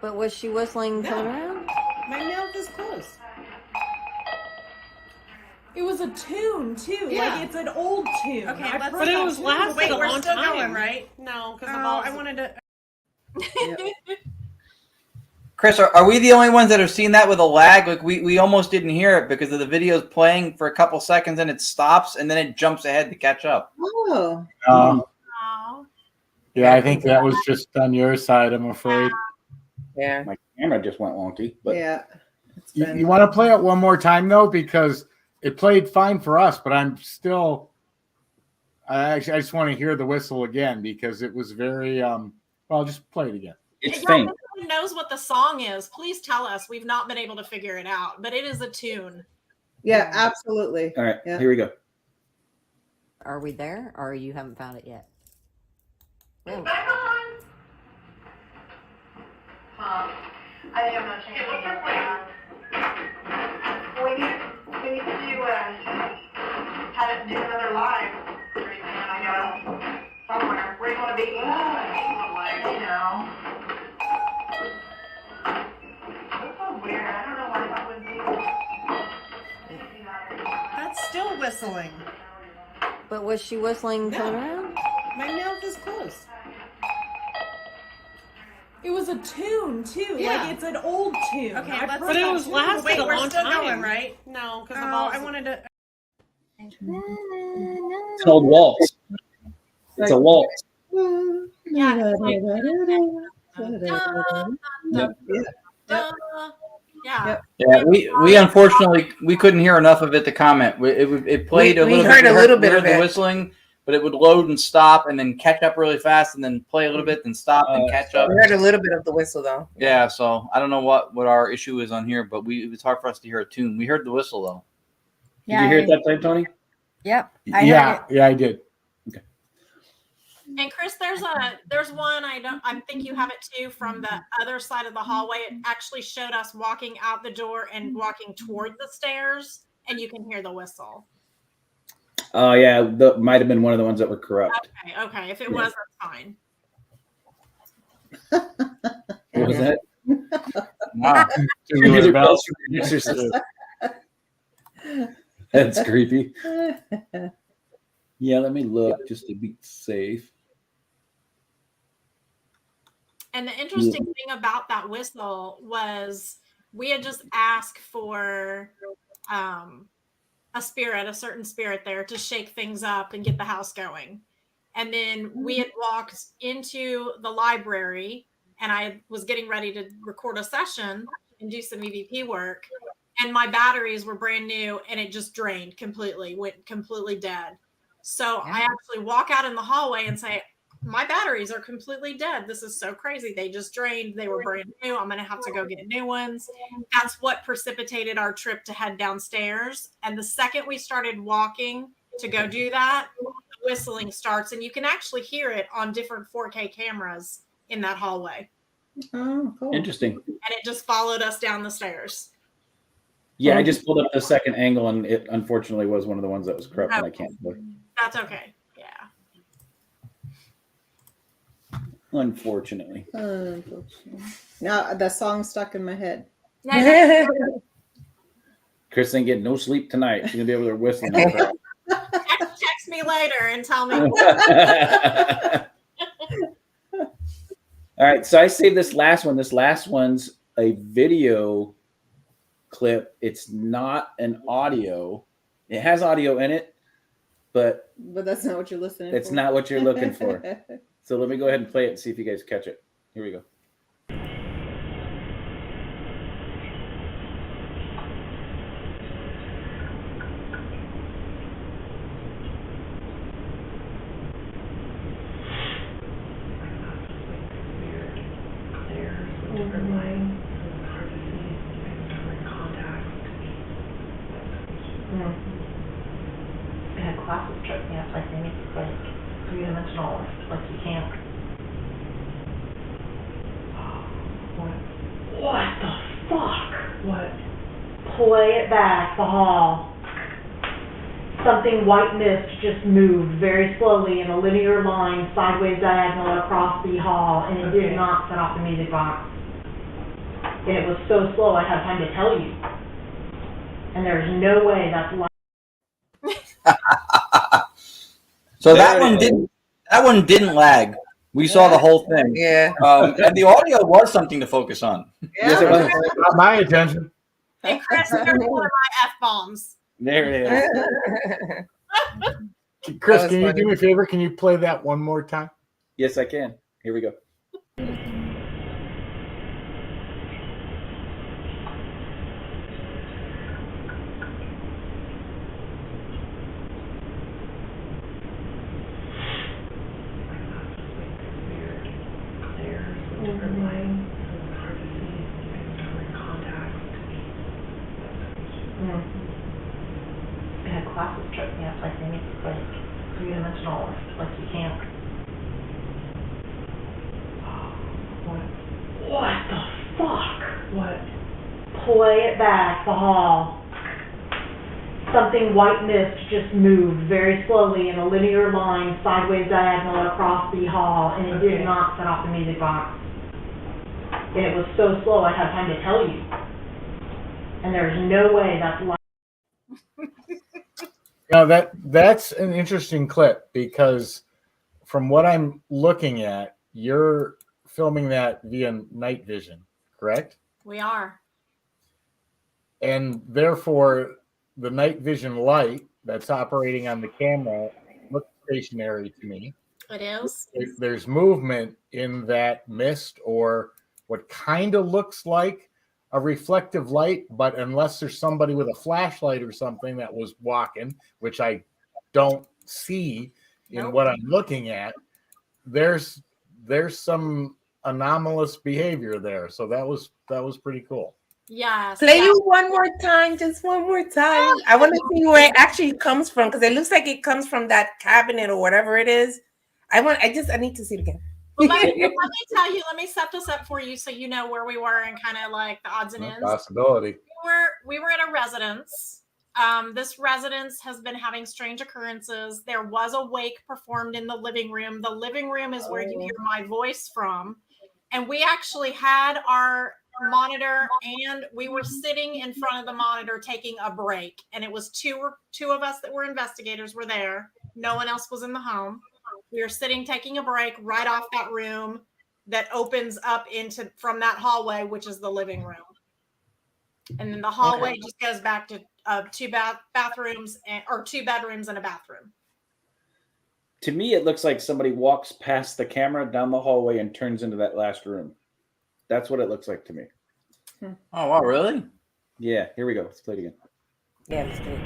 But was she whistling coming around? My mouth is closed. It was a tune too. Yeah. Like it's an old tune. Okay, let's but it was lasted Wait, a we're long still time. going, right? No, because I wanted to. Chris, are we the only ones that have seen that with a lag? Like we almost didn't hear it because of the video's playing for a couple seconds and it stops and then it jumps ahead to catch up. Oh. Yeah, I think that was just on your side, I'm afraid. Yeah. My camera just went wonky. But Yeah. You want to play it one more time, though, because it played fine for us, but I'm still – I just want to hear the whistle again because it was very well, just play it again. It's Yeah, faint. if anyone knows what the song is, please tell us. We've not been able to figure it out, but it is a tune. Yeah, absolutely. All right, Yeah. here we go. Are we there, or you haven't found it yet? Oh. I think I'm not changing it. We need to have it do another live treatment, and I go somewhere. Where do you want to be? You know. whistling. But was she whistling No. coming around? My mouth is closed. It was a tune too. Yeah. Like it's an old tune. Okay, I've let's heard But it that was tune lasted Wait, a we're long still time. going, right? No, because the Oh, balls. I wanted to. It's an old waltz. It's a waltz. Yeah. It's like, yeah. Yeah, we unfortunately we couldn't hear enough of it to comment. It played a We little heard bit. a little bit we of heard the it. whistling, but it would load and stop, and then catch up really fast, and then play a little bit, then stop and catch up. We heard a little bit of the whistle though. Yeah, so I don't know what our issue is on here, but it was hard for us to hear a tune. We heard the whistle though. Did you hear it that time, Tony? Yep. Yeah, I did. And Chris, there's one I think you have it too from the other side of the hallway. It actually showed us walking out the door and walking toward the stairs, and you can hear the whistle. Oh yeah, that might have been one of the ones that were corrupt. Okay. If it was, that's fine. What was that? Wow. Either bells from The Exorcist. That's creepy. Yeah, let me look just to be safe. And the interesting thing about that whistle was we had just asked for a certain spirit there to shake things up and get the house going. And then we had walked into the library and I was getting ready to record a session and do some EVP work. And my batteries were brand new and it just drained completely, went completely dead. So I actually walk out in the hallway and say, my batteries are completely dead. This is so crazy. They just drained. They were brand new. I'm going to have to go get new ones. That's what precipitated our trip to head downstairs. And the second we started walking to go do that, the whistling starts. And you can actually hear it on different 4K cameras in that hallway. Oh, cool. Interesting. And it just followed us down the stairs. Yeah, I just pulled up the second angle, and it unfortunately was one of the ones that was corrupt, and I can't play. That's okay. Yeah. Unfortunately. Now the song's stuck in my head. Chris ain't getting no sleep tonight. She's gonna be over there whistling. All Text me later and tell me. right, so I saved this last one. This last one's a video clip. It's not an audio. It has audio in it, but that's not what you're listening it's for. not what you're looking for. So let me go ahead and play it and see if you guys catch it. Here we go. I had classes trip me up, I think, like three-dimensional, like you can't. What the fuck? What? Play it back, the hall. Something white mist just moved very slowly in a linear line, sideways diagonal across the hall, and it did not set off the music box. And it was so slow I had time to tell you. And there's no way that's live. So that one didn't lag. We saw the whole thing. Yeah. And the audio was something to focus on. Yes, it was. Got my attention. Hey, Chris, there's one of my F-bombs. There it is. Chris, That was can you funny. do me a favor? Can you play that one more time? Yes, I can. Here we go. I had classes trip me up, I think, like three-dimensional, like you can't. What the fuck? What? Play it back, the hall. Something white mist just moved very slowly in a linear line, sideways diagonal across the hall, and it did not set off the music box. And it was so slow I had time to tell you. And there's no way that's live. Now that's an interesting clip because from what I'm looking at, you're filming that via night vision, correct? We are. And therefore, the night vision light that's operating on the camera looks stationary to me. It is. There's movement in that mist or what kind of looks like a reflective light, but unless there's somebody with a flashlight or something that was walking, which I don't see in what I'm looking at, there's some anomalous behavior there. So that was pretty cool. Yes. Play you one more time, just one more time. I want to see where it actually comes from because it looks like it comes from that cabinet or whatever it is. I need to see it again. Well, let me tell you. Let me set this up for you so you know where we were and kind of like the odds and ends. Possibility. We were at a residence. This residence has been having strange occurrences. There was a wake performed in the living room. The living room is where you hear my voice from, and we actually had our monitor and we were sitting in front of the monitor taking a break, and it was two of us that were investigators were there. No one else was in the home. We were sitting taking a break right off that room that opens up from that hallway, which is the living room, and then the hallway just goes back to two bathrooms or 2 bedrooms and a bathroom. To me, it looks like somebody walks past the camera down the hallway and turns into that last room. That's what it looks like to me. Oh, wow, really? Yeah, here we go. Let's play it again. Yeah, let's do it.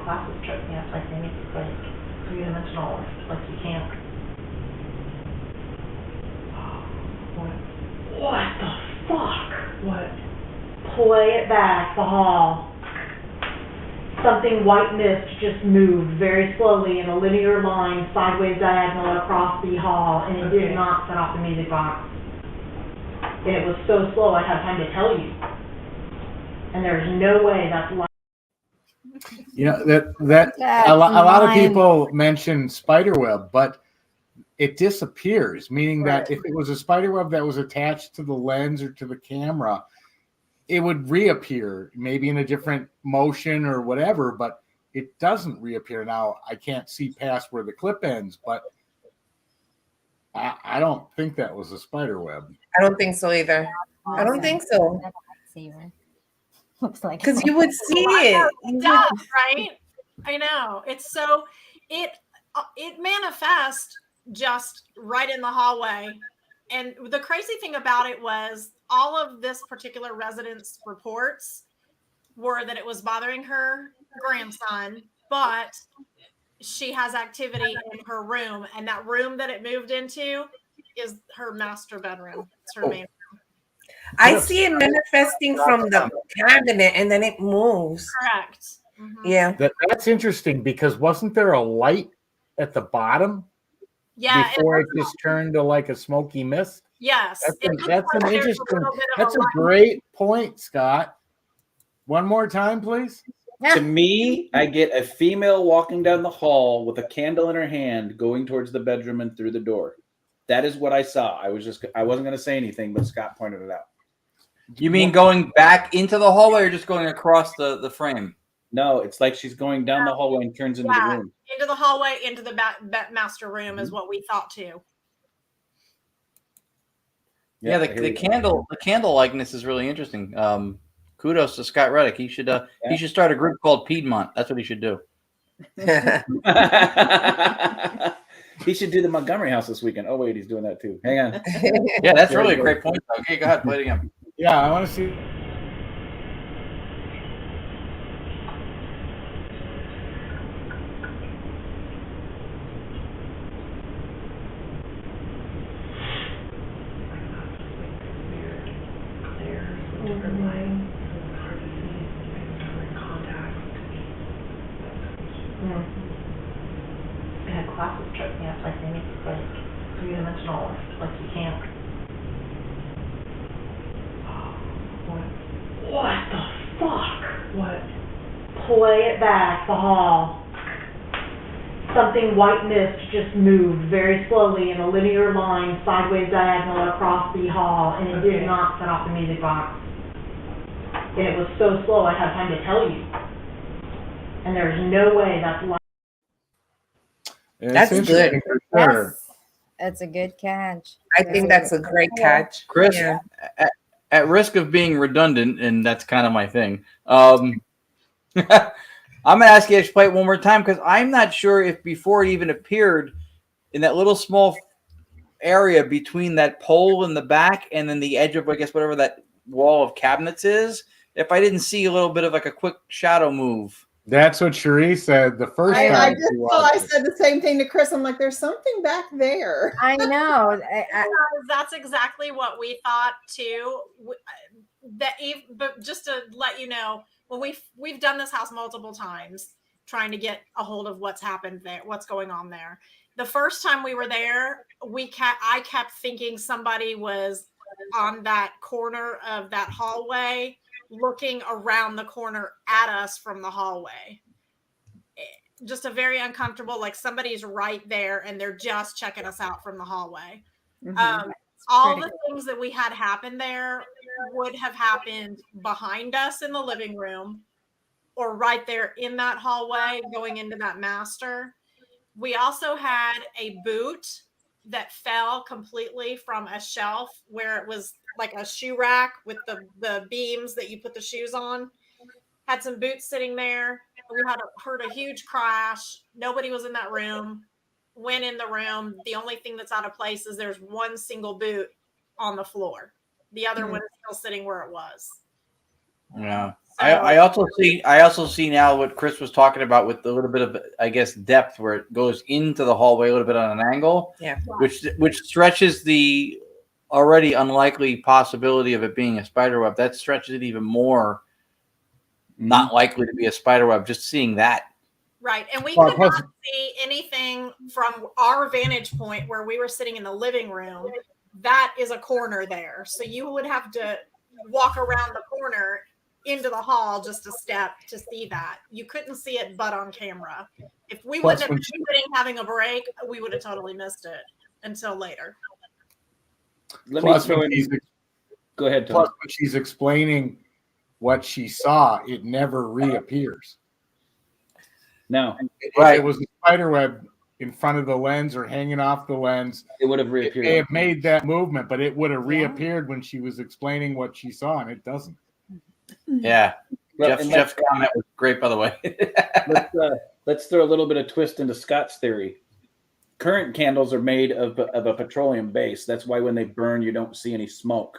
Classes tripped me up like they make it like 3-dimensional, like you can't. What the fuck? What? Play it back, the hall. Something white mist just moved very slowly in a linear line, sideways diagonal across the hall, and it did not set off the music box. And it was so slow I had time to tell you. And there's no way that's light. You know that a lot of people mention spiderweb, but it disappears. Meaning that if it was a spiderweb that was attached to the lens or to the camera, it would reappear, maybe in a different motion or whatever. But it doesn't reappear. Now I can't see past where the clip ends, but I don't think that was a spiderweb. I don't think so either. I don't think so. Looks like because you would see it. It does, right? I know. It's so it manifests just right in the hallway. And the crazy thing about it was all of this particular resident's reports were that it was bothering her grandson, but she has activity in her room, and that room that it moved into is her master bedroom. It's her main room. I see it manifesting from the cabinet and then it moves. Correct. Mm-hmm. Yeah. That's interesting because wasn't there a light at the bottom? Yeah. Before it just turned to like a smoky mist? Yes. That's an interesting, that's a great point, Scott. One more time, please. To me, I get a female walking down the hall with a candle in her hand going towards the bedroom and through the door. That is what I saw. I wasn't going to say anything, but Scott pointed it out. You mean going back into the hallway or just going across the frame? No, it's like she's going down the hallway and turns into the room. Into the hallway, into the master room is what we thought too. Yeah, the candle likeness is really interesting. Kudos to Scott Reddick. He should start a group called Piedmont. That's what he should do. He should do the Montgomery House this weekend. Oh wait, he's doing that too. Hang on. Yeah, that's really a great point. Okay, go ahead, play it again. Yeah, I want to see. Classes tripped me up like they make it like 3-dimensional, like you can't. play it back, the hall. Something white mist just moved very slowly in a linear line, sideways diagonal across the hall, and it did not set off the music box. And it was so slow I had time to tell you. And there's no way that's light. That's good. Sure. That's a good catch. I think that's a great catch. Chris, Yeah. at risk of being redundant, and that's kind of my thing, I'm going to ask you to play it one more time because I'm not sure if before it even appeared in that little small area between that pole in the back and then the edge of, I guess, whatever that wall of cabinets is, if I didn't see a little bit of like a quick shadow move. That's what Cherie said the first time. I said the same thing to Chris. I'm like, there's something back there. I know. That's exactly what we thought too. But just to let you know, well, we've done this house multiple times trying to get a hold of what's happened there, what's going on there. The first time we were there, I kept thinking somebody was on that corner of that hallway looking around the corner at us from the hallway. Just a very uncomfortable, like somebody's right there and they're just checking us out from the hallway. Mm-hmm. All the things that we had happen there would have happened behind us in the living room or right there in that hallway going into that master. We also had a boot that fell completely from a shelf where it was like a shoe rack with the beams that you put the shoes on. Had some boots sitting there. We heard a huge crash. Nobody was in that room. Went in the room. The only thing that's out of place is there's one single boot on the floor. The other one is still sitting where it was. Yeah. So, I also see now what Chris was talking about with a little bit of, I guess, depth where it goes into the hallway a little bit on an angle. Yeah. Which stretches the already unlikely possibility of it being a spider web. That stretches it even more not likely to be a spider web, just seeing that. Right. And we could not see anything from our vantage point where we were sitting in the living room. That is a corner there. So you would have to walk around the corner into the hall just a step to see that. You couldn't see it but on camera. If we wouldn't have been sitting having a break, we would have totally missed it until later. Go ahead, Tom. Plus, when she's explaining what she saw, it never reappears. No. If it was a spider web in front of the lens or hanging off the lens, it would have reappeared. They have made that movement, but it would have reappeared when she was explaining what she saw, and it doesn't. Yeah. Well, Jeff's comment was great, by the way. let's throw a little bit of twist into Scott's theory. Current candles are made of a petroleum base. That's why when they burn, you don't see any smoke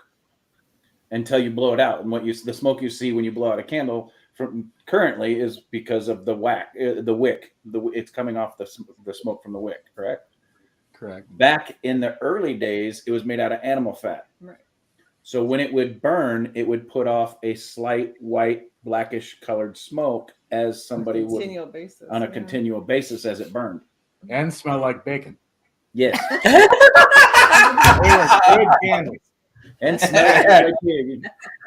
until you blow it out. And the smoke you see when you blow out a candle from currently is because of the wick. It's coming off the smoke from the wick. Correct. Back in the early days, it was made out of animal fat. Right. So when it would burn, it would put off a slight white, blackish colored smoke as somebody would on a continual basis as it burned. And smell like bacon. Yes. Good candles. And smell like bacon.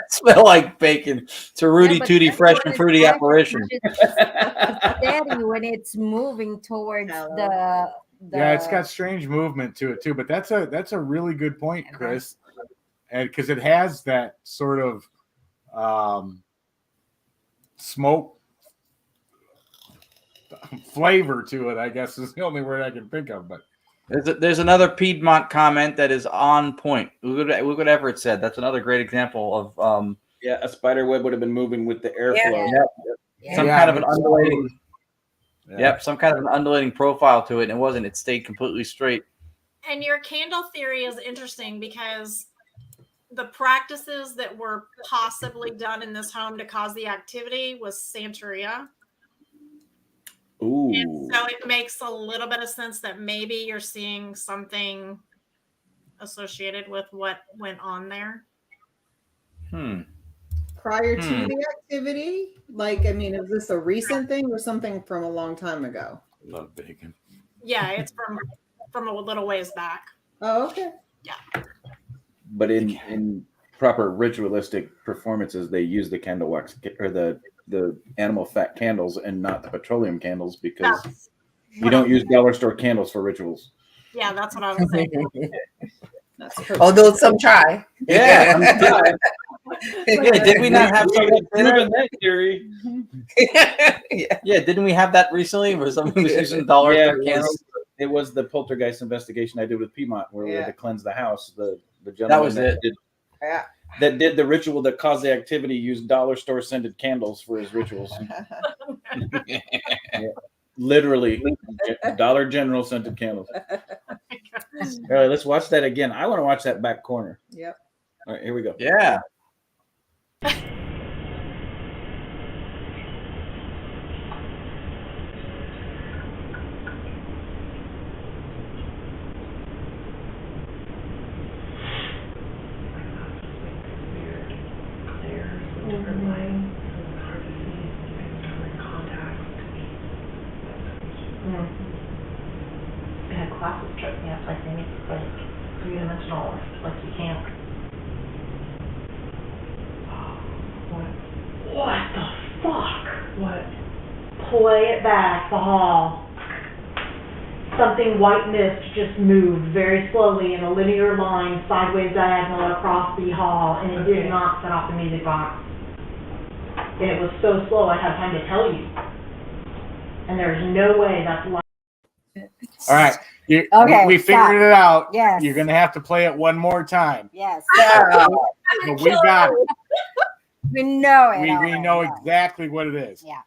Smell like bacon. It's a Rudy Tooty fresh and fruity apparition. Steady when it's moving towards the Yeah, it's got strange movement to it too. But that's a really good point, Chris. And because it has that sort of smoke flavor to it, I guess is the only word I can think of. But there's another Piedmont comment that is on point. Look what Everett said. That's another great example of a spider web would have been moving with the airflow. Some kind of an undulating. Yep, some kind of an undulating profile to it, and it wasn't. It stayed completely straight. And your candle theory is interesting because the practices that were possibly done in this home to cause the activity was Santeria. Ooh. And so it makes a little bit of sense that maybe you're seeing something associated with what went on there. Prior to the activity? Is this a recent thing or something from a long time ago? Love bacon. Yeah, it's from a little ways back. Oh, okay. Yeah. But in proper ritualistic performances, they use the candle wax or the animal fat candles and not the petroleum candles, because you don't use dollar store candles for rituals. Yeah, that's what I was saying. Although some try. Yeah. Yeah, did we not have something that theory? Yeah, didn't we have that recently where somebody was using dollar store candles? It was the poltergeist investigation I did with Piedmont, where we had to cleanse the house. The gentleman That was it. That did the ritual that caused the activity used dollar store scented candles for his rituals. Yeah. Literally, Dollar General scented candles. All right, let's watch that again. I want to watch that back corner. Yep. All right, here we go. Yeah. Classes tripped me up, like they make it like three-dimensional, like you can't. What the fuck? What? Play it back, the hall. Something white mist just moved very slowly in a linear line, sideways diagonal across the hall, and it did not set off the music box. And it was so slow I had time to tell you. And there's no way that's live. All right. Okay, we stop. figured it out. Yes. You're going to have to play it one more time. Yes. But we got it. We know it. We know exactly what it is. Yeah.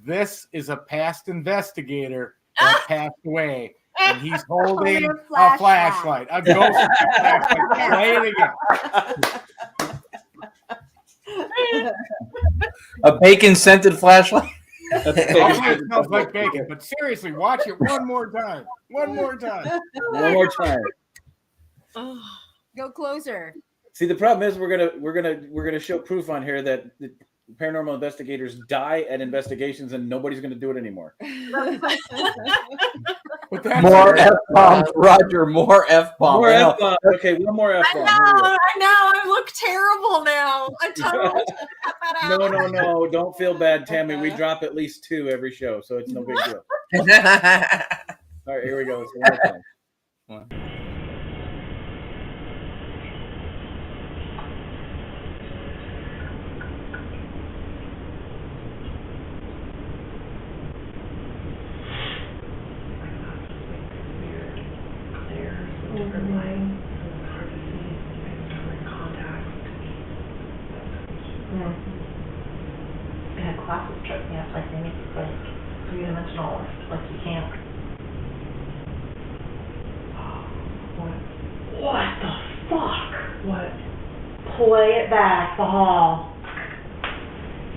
This is a past investigator that passed away, and he's holding a flashlight. A ghost flashlight. Play it again. A bacon scented flashlight. It smells like bacon, but seriously, watch it one more time. One more time. One more time. Go closer. See, the problem is we're gonna show proof on here that the paranormal investigators die at investigations, and nobody's gonna do it anymore. More F-bombs, Roger. More F-bombs. More F-bombs. Okay, one more F-bomb. I know. I look terrible now. I totally cut that out. No. Don't feel bad, Tammy. We drop at least 2 every show, so it's no big deal. All right, here we go. It's one more time. Classes tripped me up, like they make it like three-dimensional, like you can't. What the fuck? What? Play it back, the hall.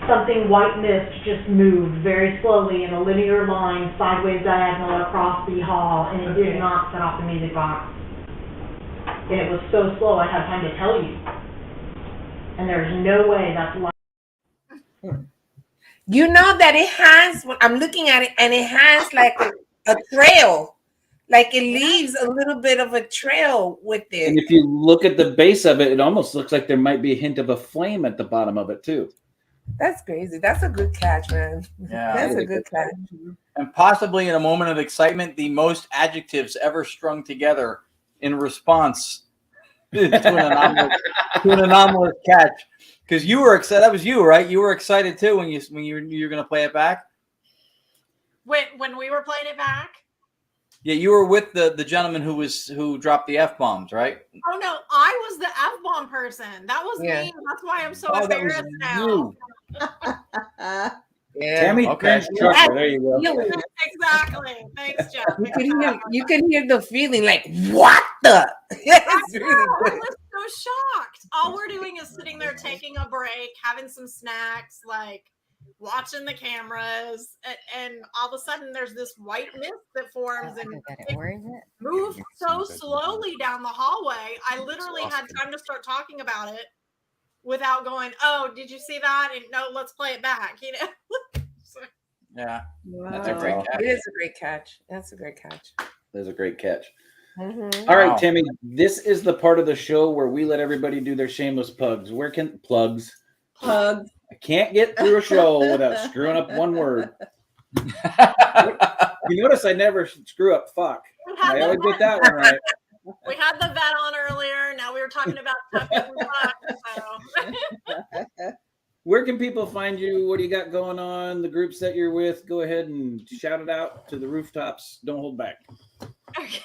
Something white mist just moved very slowly in a linear line, sideways diagonal across the hall, and it did not set off the music box. And it was so slow I had time to tell you. And there's no way that's live. You know that it has, when I'm looking at it, and it has like a trail. Like it leaves a little bit of a trail with it. And if you look at the base of it, it almost looks like there might be a hint of a flame at the bottom of it too. That's crazy. That's a good catch, man. Yeah, that's a good catch. And possibly in a moment of excitement, the most adjectives ever strung together in response to an anomalous catch. Because you were excited. That was you, right? You were excited too when you were going to play it back. When we were playing it back. Yeah, you were with the gentleman who dropped the F-bombs, right? Oh no, I was the F-bomb person. That was me. That's why I'm so embarrassed now. Yeah. Tammy, okay. There you go. Exactly. Thanks, Jeff. You can hear the feeling like, what the? I was so shocked. All we're doing is sitting there taking a break, having some snacks, like watching the cameras, and all of a sudden there's this white mist that forms and it moves so slowly down the hallway. I literally had time to start talking about it without going, oh, did you see that? And no, let's play it back, you know? Yeah. Wow. That's a great catch. It is a great catch. That's a great catch. That's a great catch. Mhm. All right, Wow. Tammy, this is the part of the show where we let everybody do their shameless plugs. Where can plugs? Plug. I can't get through a show without screwing up one word. You notice I never screw up fuck. I always get that one right. We had the vet on earlier. Now we were talking about tuckers and fuck. So. Where can people find you? What do you got going on? The groups that you're with? Go ahead and shout it out to the rooftops. Don't hold back. Okay.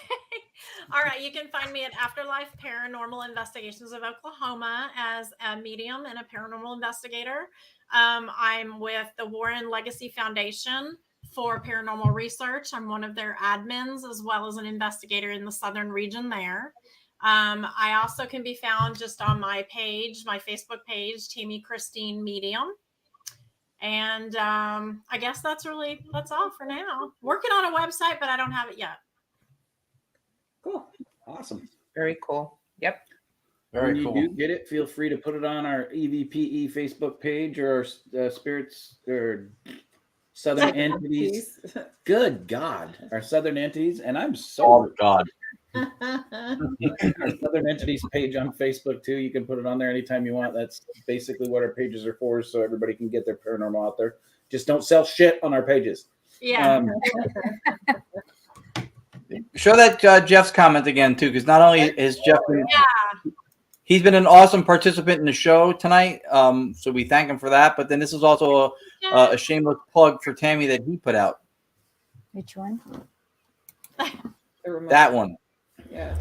All right. You can find me at Afterlife Paranormal Investigations of Oklahoma as a medium and a paranormal investigator. I'm with the Warren Legacy Foundation for Paranormal Research. I'm one of their admins as well as an investigator in the southern region there. I also can be found just on my page, my Facebook page, Tammy Christine Medium. And I guess that's all for now. Working on a website, but I don't have it yet. Cool. Awesome. Very cool. Yep. When you do get it, feel free to put it on our EVPE Facebook page or our Spirits or Southern Entities. Good God. Our Southern Entities. And I'm so. Oh, God. Our Southern Entities page on Facebook, too. You can put it on there anytime you want. That's basically what our pages are for, so everybody can get their paranormal out there. Just don't sell shit on our pages. Yeah. Show that Jeff's comment again too, because not only is Jeff, he's been an awesome participant in the show tonight. So we thank him for that. But then this is also a shameless plug for Tammy that he put out. Which one? That one. Yeah.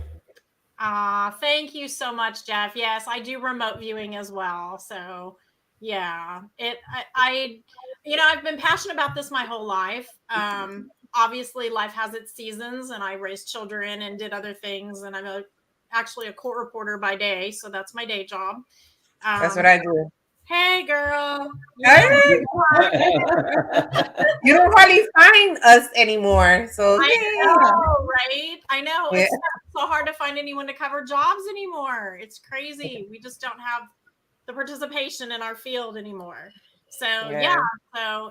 Thank you so much, Jeff. Yes, I do remote viewing as well. So yeah, I've been passionate about this my whole life. Obviously life has its seasons and I raised children and did other things. And I'm actually a court reporter by day. So that's my day job. That's what I do. Hey girl. Hey. You don't hardly find us anymore. So I know, right? I know. Yeah. It's so hard to find anyone to cover jobs anymore. It's crazy. We just don't have the participation in our field anymore. So so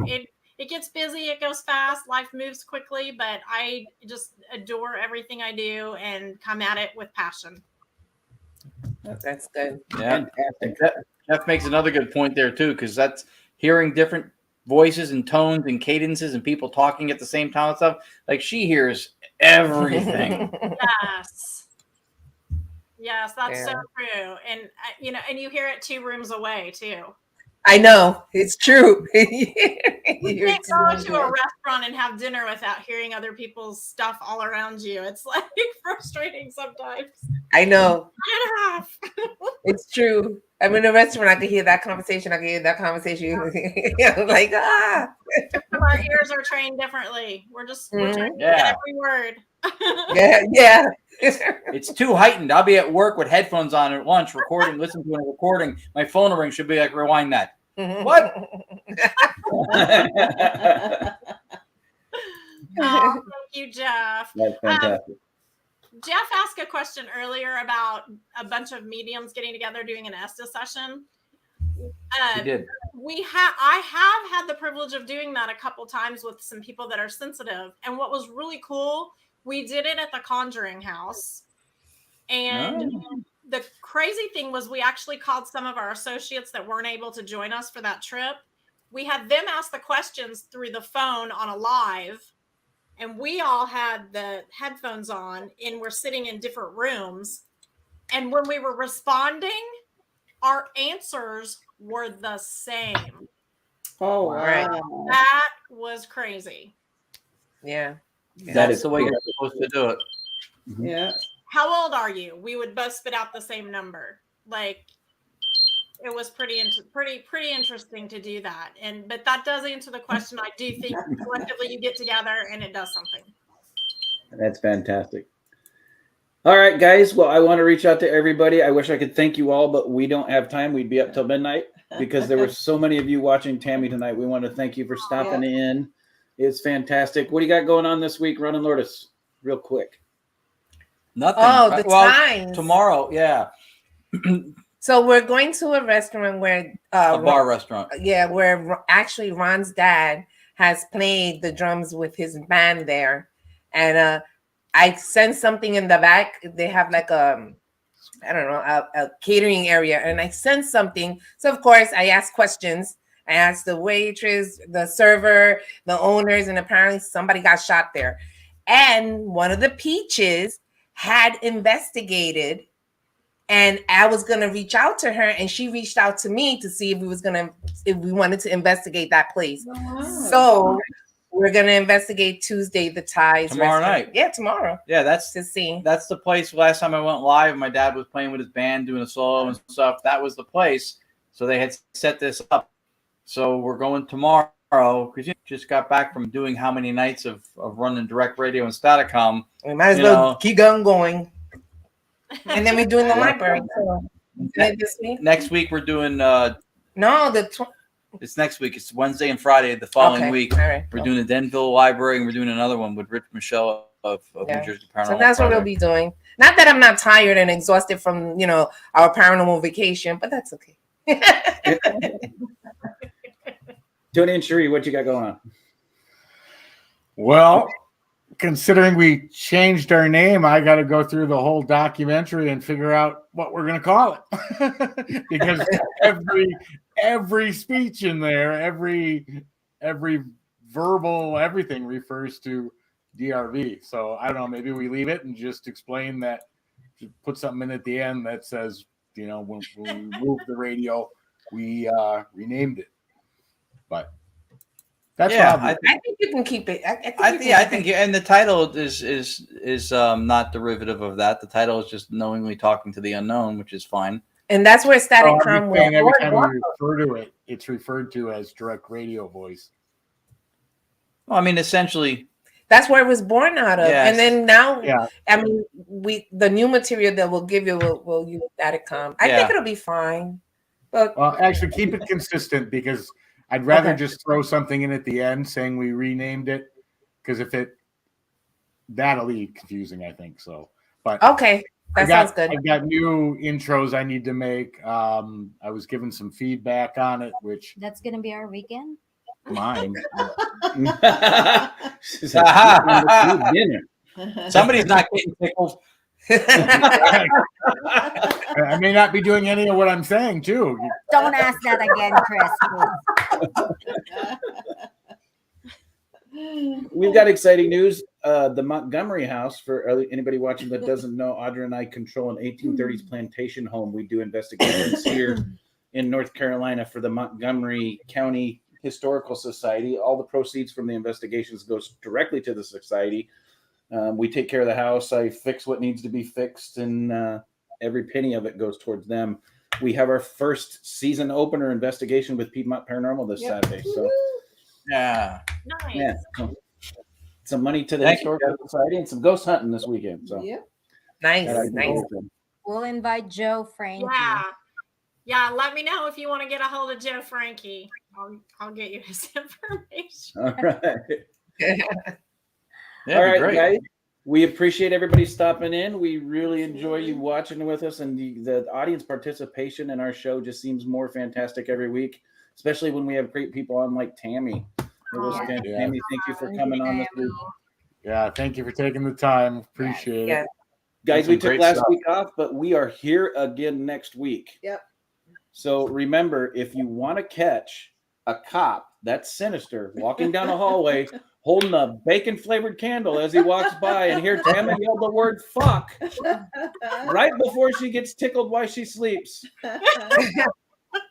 it gets busy, it goes fast, life moves quickly, but I just adore everything I do and come at it with passion. That's good. Yeah. Jeff makes another good point there too, because that's hearing different voices and tones and cadences and people talking at the same time and stuff. Like she hears everything. Yes, that's so true. And and you hear it 2 rooms away too. I know, it's true. You can't go to a restaurant and have dinner without hearing other people's stuff all around you. It's like frustrating sometimes. I know. Yeah. It's true. I'm in a restaurant. I could hear that conversation. Like Our ears are trained differently. We're trying to get every word. Yeah. It's too heightened. I'll be at work with headphones on at lunch, listening to a recording. My phone will ring. Should be like, rewind that. What? Thank you, Jeff. That's fantastic. Jeff asked a question earlier about a bunch of mediums getting together doing an Estes session. He did. I have had the privilege of doing that a couple times with some people that are sensitive. And what was really cool, we did it at the Conjuring House. And the crazy thing was we actually called some of our associates that weren't able to join us for that trip. We had them ask the questions through the phone on a live. And we all had the headphones on and we're sitting in different rooms. And when we were responding, our answers were the same. Oh, wow. That was crazy. Yeah. That's the way you're supposed to do it. Yeah. How old are you? We would both spit out the same number. Like, it was pretty interesting to do that. But that does answer the question. I do think collectively you get together and it does something. That's fantastic. All right, guys. Well, I want to reach out to everybody. I wish I could thank you all, but we don't have time. We'd be up till midnight because there were so many of you watching Tammy tonight. We want to thank you for stopping in. It's fantastic. What do you got going on this week, Ron and Lourdes? Real quick. Nothing. Oh, the times. Tomorrow, yeah. So we're going to a restaurant where a bar restaurant. Yeah, where actually Ron's dad has played the drums with his band there, and I sensed something in the back. They have like a catering area, and I sensed something. So of course I asked questions. I asked the waitress, the server, the owners, and apparently somebody got shot there. And one of the peaches had investigated, and I was gonna reach out to her, and she reached out to me to see if we wanted to investigate that place. Wow. So we're gonna investigate Tuesday the Ties Tomorrow restaurant. night. Yeah, tomorrow. Yeah, that's To see. That's the place. Last time I went live, my dad was playing with his band, doing a solo and stuff. That was the place. So they had set this up. So we're going tomorrow because you just got back from doing how many nights of running direct radio and Staticom. We might as well keep going. And then we're doing the library. So, next week we're doing it's next week. It's Wednesday and Friday the following week. All right. We're doing the Denville Library, and we're doing another one with Rich Michelle of New Jersey Paranormal. So that's what we'll be doing. Not that I'm not tired and exhausted from our paranormal vacation, but that's okay. Tony and Cherie, what you got going on? Well, considering we changed our name, I got to go through the whole documentary and figure out what we're going to call it. Because every speech in there, every verbal everything refers to DRV. So I don't know, maybe we leave it and just explain that, put something in at the end that says, when we moved the radio, we renamed it. But that's I think you can keep it. I think, and the title is not derivative of that. The title is just knowingly talking to the unknown, which is fine. And that's where Staticom will. Every time we refer to it, it's referred to as direct radio voice. Well, I mean, essentially, that's where it was born out of. Yes. And then now, I mean, the new material that we'll give you will use Staticom. I think it'll be fine. But well, actually, keep it consistent because I'd rather just throw something in at the end saying we renamed it, because that'll be confusing, I think. So, but okay, sounds good. I've got new intros I need to make. I was given some feedback on it, which that's going to be our weekend. Mine. Somebody's not getting tickled. I may not be doing any of what I'm saying too. Don't ask that again, Chris. We've got exciting news. The Montgomery House, for anybody watching that doesn't know, Audra and I control an 1830s plantation home. We do investigations here in North Carolina for the Montgomery County Historical Society. All the proceeds from the investigations goes directly to the society. We take care of the house. I fix what needs to be fixed, and every penny of it goes towards them. We have our first season opener investigation with Piedmont Paranormal this Saturday. So, nice. Yeah, some money to the Historical Society and some ghost hunting this weekend. So, nice. We'll invite Joe Frankie. Yeah. Let me know if you want to get a hold of Joe Frankie. I'll get you his information. All right. Yeah, all right, great. guys. We appreciate everybody stopping in. We really enjoy you watching with us, and the audience participation in our show just seems more fantastic every week, especially when we have great people on like Tammy. Tammy, thank you for coming on this week. Yeah, thank you for taking the time. Appreciate it. Guys, we took last week off, but we are here again next week. Yep. So remember, if you want to catch a cop that's sinister walking down a hallway holding a bacon-flavored candle as he walks by and hear Tammy yell the word fuck right before she gets tickled while she sleeps,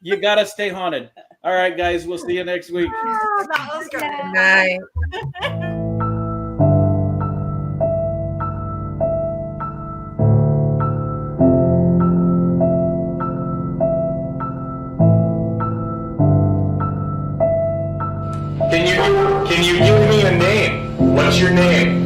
you got to stay haunted. All right, guys, we'll see you next week. Oh, that was great. Good night. Can you give me a name? What's your name?